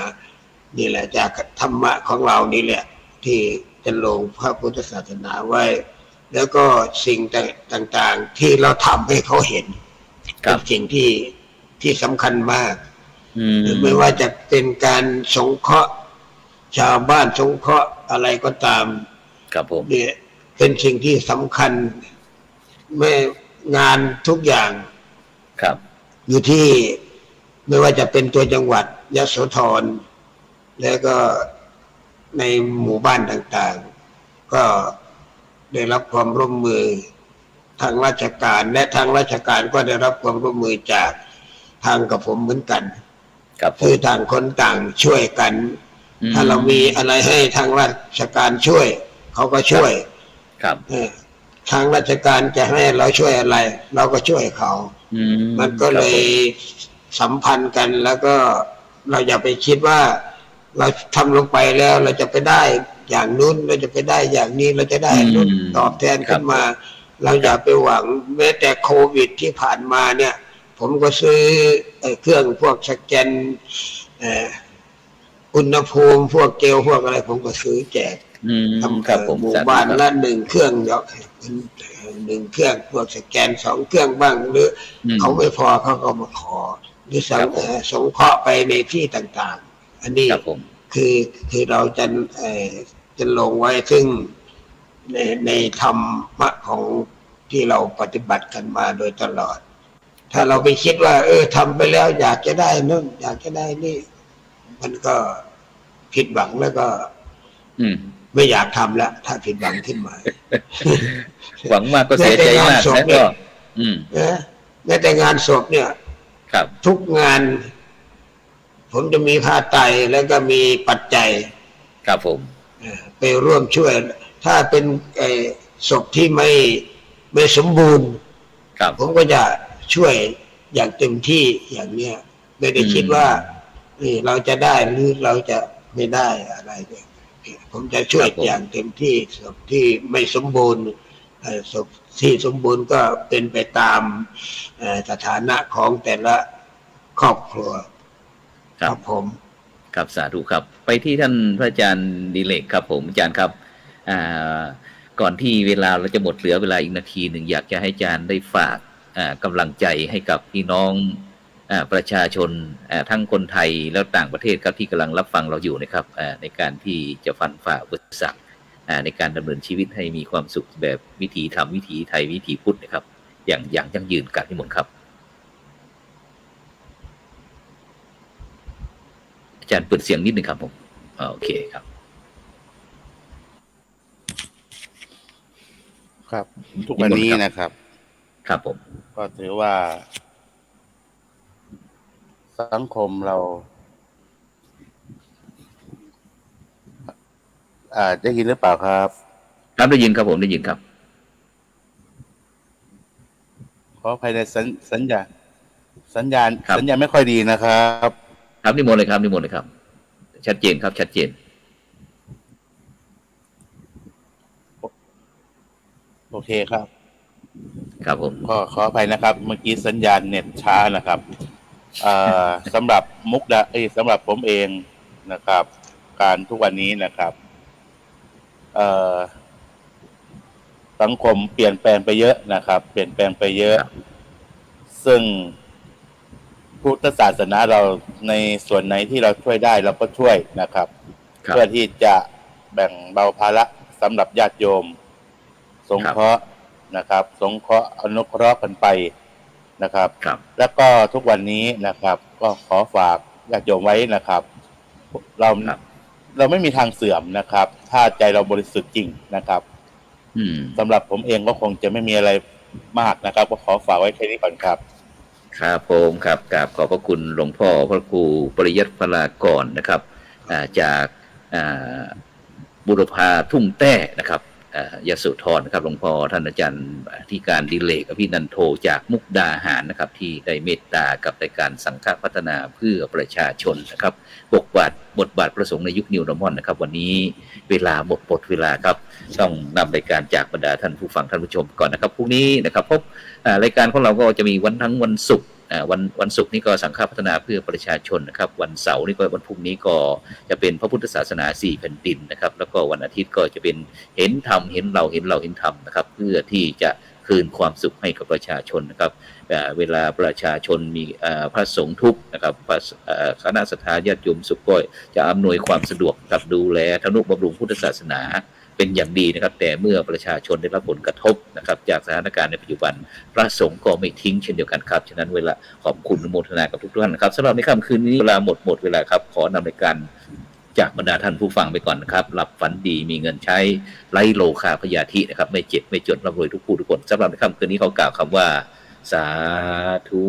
นี่แหละจากธรรมะของเรานี่แหละที่จะลงพระพุทธศาสนาไว้แล้วก็สิ่งต่างๆที่เราทำให้เขาเห็นเป็นสิ่งที่สำคัญมากไม่ว่าจะเป็นการสงเคราะห์ชาวบ้านสงเคราะห์อะไรก็ตามครับผมเนี่ยเป็นสิ่งที่สำคัญไม่งานทุกอย่างครับอยู่ที่ไม่ว่าจะเป็นตัวจังหวัดยโสธรแล้วก็ในหมู่บ้านต่างๆก็ได้รับความร่วมมือทางราชการและทางราชการก็ได้รับความร่วมมือจากทางกับผมเหมือนกันคือต่างคนต่างช่วยกันถ้าเรามีอะไรให้ทางราชการช่วยเขาก็ช่วยทางราชการจะให้เราช่วยอะไรเราก็ช่วยเขามันก็เลยสัมพันธ์กันแล้วก็เราอย่าไปคิดว่าเราทำลงไปแล้วเราจะไปได้อย่างนู้นเราจะไปได้อย่างนี้เราจะได้นู้นตอบแทนขึ้นมาเราอย่าไปหวังแม้แต่โควิดที่ผ่านมาเนี่ยผมก็ซื้อเครื่องพวกสแกนอุณหภูมิพวกเจลพวกอะไรผมก็ซื้อแจกทำหมู่บ้านละ1 เครื่อง1 เครื่องพวกสแกน2 เครื่องบ้างหรือเขาไม่พอเขาก็มาขอหรือสงเคราะห์ไปในที่ต่างๆอันนี้คือเราจะลงไว้ซึ่งในธรรมะของที่เราปฏิบัติกันมาโดยตลอดถ้าเราไปคิดว่าทำไปแล้วอยากจะได้นู่นอยากจะได้นี่มันก็ผิดหวังแล้วก็ไม่อยากทำแล้วถ้าผิดหวังขึ้นมาหวังมากก็เสียใจมากแล้วก็แม้แต่งานศพเนี่ยทุกงานผมจะมีผ้าไตรแล้วก็มีปัจจัยครับผมไปร่วมช่วยถ้าเป็นศพที่ไม่สมบูรณ์ผมก็จะช่วยอย่างเต็มที่อย่างเนี้ยไม่ได้คิดว่านี่เราจะได้หรือเราจะไม่ได้อะไรเนี่ยผมจะช่วยอย่างเต็มที่ศพที่ไม่สมบูรณ์ศพที่สมบูรณ์ก็เป็นไปตามสถานะของแต่ละครอบครัวครับผมครับสาธุครับไปที่ท่านพระอาจารย์ดิเลกครับผมอาจารย์ครับก่อนที่เวลาเราจะหมดเหลือเวลาอีกนาทีหนึ่งอยากจะให้อาจารย์ได้ฝากกำลังใจให้กับพี่น้องประชาชนทั้งคนไทยแล้วต่างประเทศครับที่กำลังรับฟังเราอยู่นะครับในการที่จะฟันฝ่าอุปสรรคในการดำเนินชีวิตให้มีความสุขแบบวิถีธรรมวิถีไทยวิถีพุทธนะครับอย่างยั่งยืนกันที่หมดครับอาจารย์เปิดเสียงนิดนึงครับผมโอเคครับครับทุกวันนี้นะครับครับผมก็ถือว่าสังคมเรา ได้ยินหรือเปล่าครับครับได้ยินครับผมได้ยินครับขออภัยในสัญญาณสัญครับญาณไม่ค่อยดีนะครับครับนิมนต์เลยครับนิมนต์เลยครับชัดเจนครับชัดเจนโอเคครับ ครับผม ก็ขออภัยนะครับ เมื่อกี้สัญญาณเน็ตช้านะครับสำหรับสำหรับผมเองนะครับ การทุกวันนี้นะครับสังคมเปลี่ยนแปลงไปเยอะนะครับ เปลี่ยนแปลงไปเยอะ ซึ่งพุทธศาสนาเราในส่วนไหนที่เราช่วยได้เราก็ช่วยนะครับเพื่อที่จะแบ่งเบาภาระสำหรับญาติโยมสงเคราะห์นะครับสงเคราะห์อนุเคราะห์กันไปนะครับแล้วก็ทุกวันนี้นะครับ ก็ขอฝากญาติโยมไว้นะครับเราไม่มีทางเสื่อมนะครับ ถ้าใจเราบริสุทธิ์จริงนะครับสำหรับผมเองก็คงจะไม่มีอะไรมากนะครับก็ขอฝากไว้แค่นี้ก่อนครับครับผมครับกราบขอบพระคุณหลวงพ่อพระครูปริยัติพลากรนะครับจากบุรพาทุ่งแต้นะครับยโสธรนะครับหลวงพ่อท่านอาจารย์ที่การดิเลกอภินันโทจากมุกดาหารนะครับที่ได้เมตตากับรายการสังฆพัฒนาเพื่อประชาชนนะครับบทบาทประสงค์ในยุคนิวนอร์มอนนะครับวันนี้เวลาหมดเวลาครับต้องนำรายการจากบรรดาท่านผู้ฟังท่านผู้ชมก่อนนะครับพรุ่งนี้นะครับพบรายการของเราก็จะมีวันศุกร์วันศุกร์นี้ก็สังฆพัฒนาเพื่อประชาชนนะครับวันเสาร์นี่ก็วันพรุ่งนี้ก็จะเป็นพระพุทธศาสนา4แผ่นดินนะครับแล้วก็วันอาทิตย์ก็จะเป็นเห็นธรรมเห็นเราเห็นธรรมนะครับเพื่อที่จะคืนความสุขให้กับประชาชนนะครับเวลาประชาชนมีพระสงฆ์ทุกข์นะครับคณะศรัทธาญาติโยมสุขก็จะอำนวยความสะดวกกับดูแลทนุบำรุงพุทธศาสนาเป็นอย่างดีนะครับแต่เมื่อประชาชนได้รับผลกระทบนะครับจากสถานการณ์ในปัจจุบันพระสงฆ์ก็ไม่ทิ้งเช่นเดียวกันครับฉะนั้นเวลาขอบคุณอนุโมทนากับทุกท่านนะครับสำหรับในค่ำคืนนี้เวลาหมดเวลาครับขอนำรายการจากบรรดาท่านผู้ฟังไปก่อนนะครับหลับฝันดีมีเงินใช้ไร้โลคาพยาธินะครับไม่เจ็บไม่จนร่ำรวยทุกผู้ทุกคนสำหรับในค่ำคืนนี้เขากล่าวคำว่าสาธุ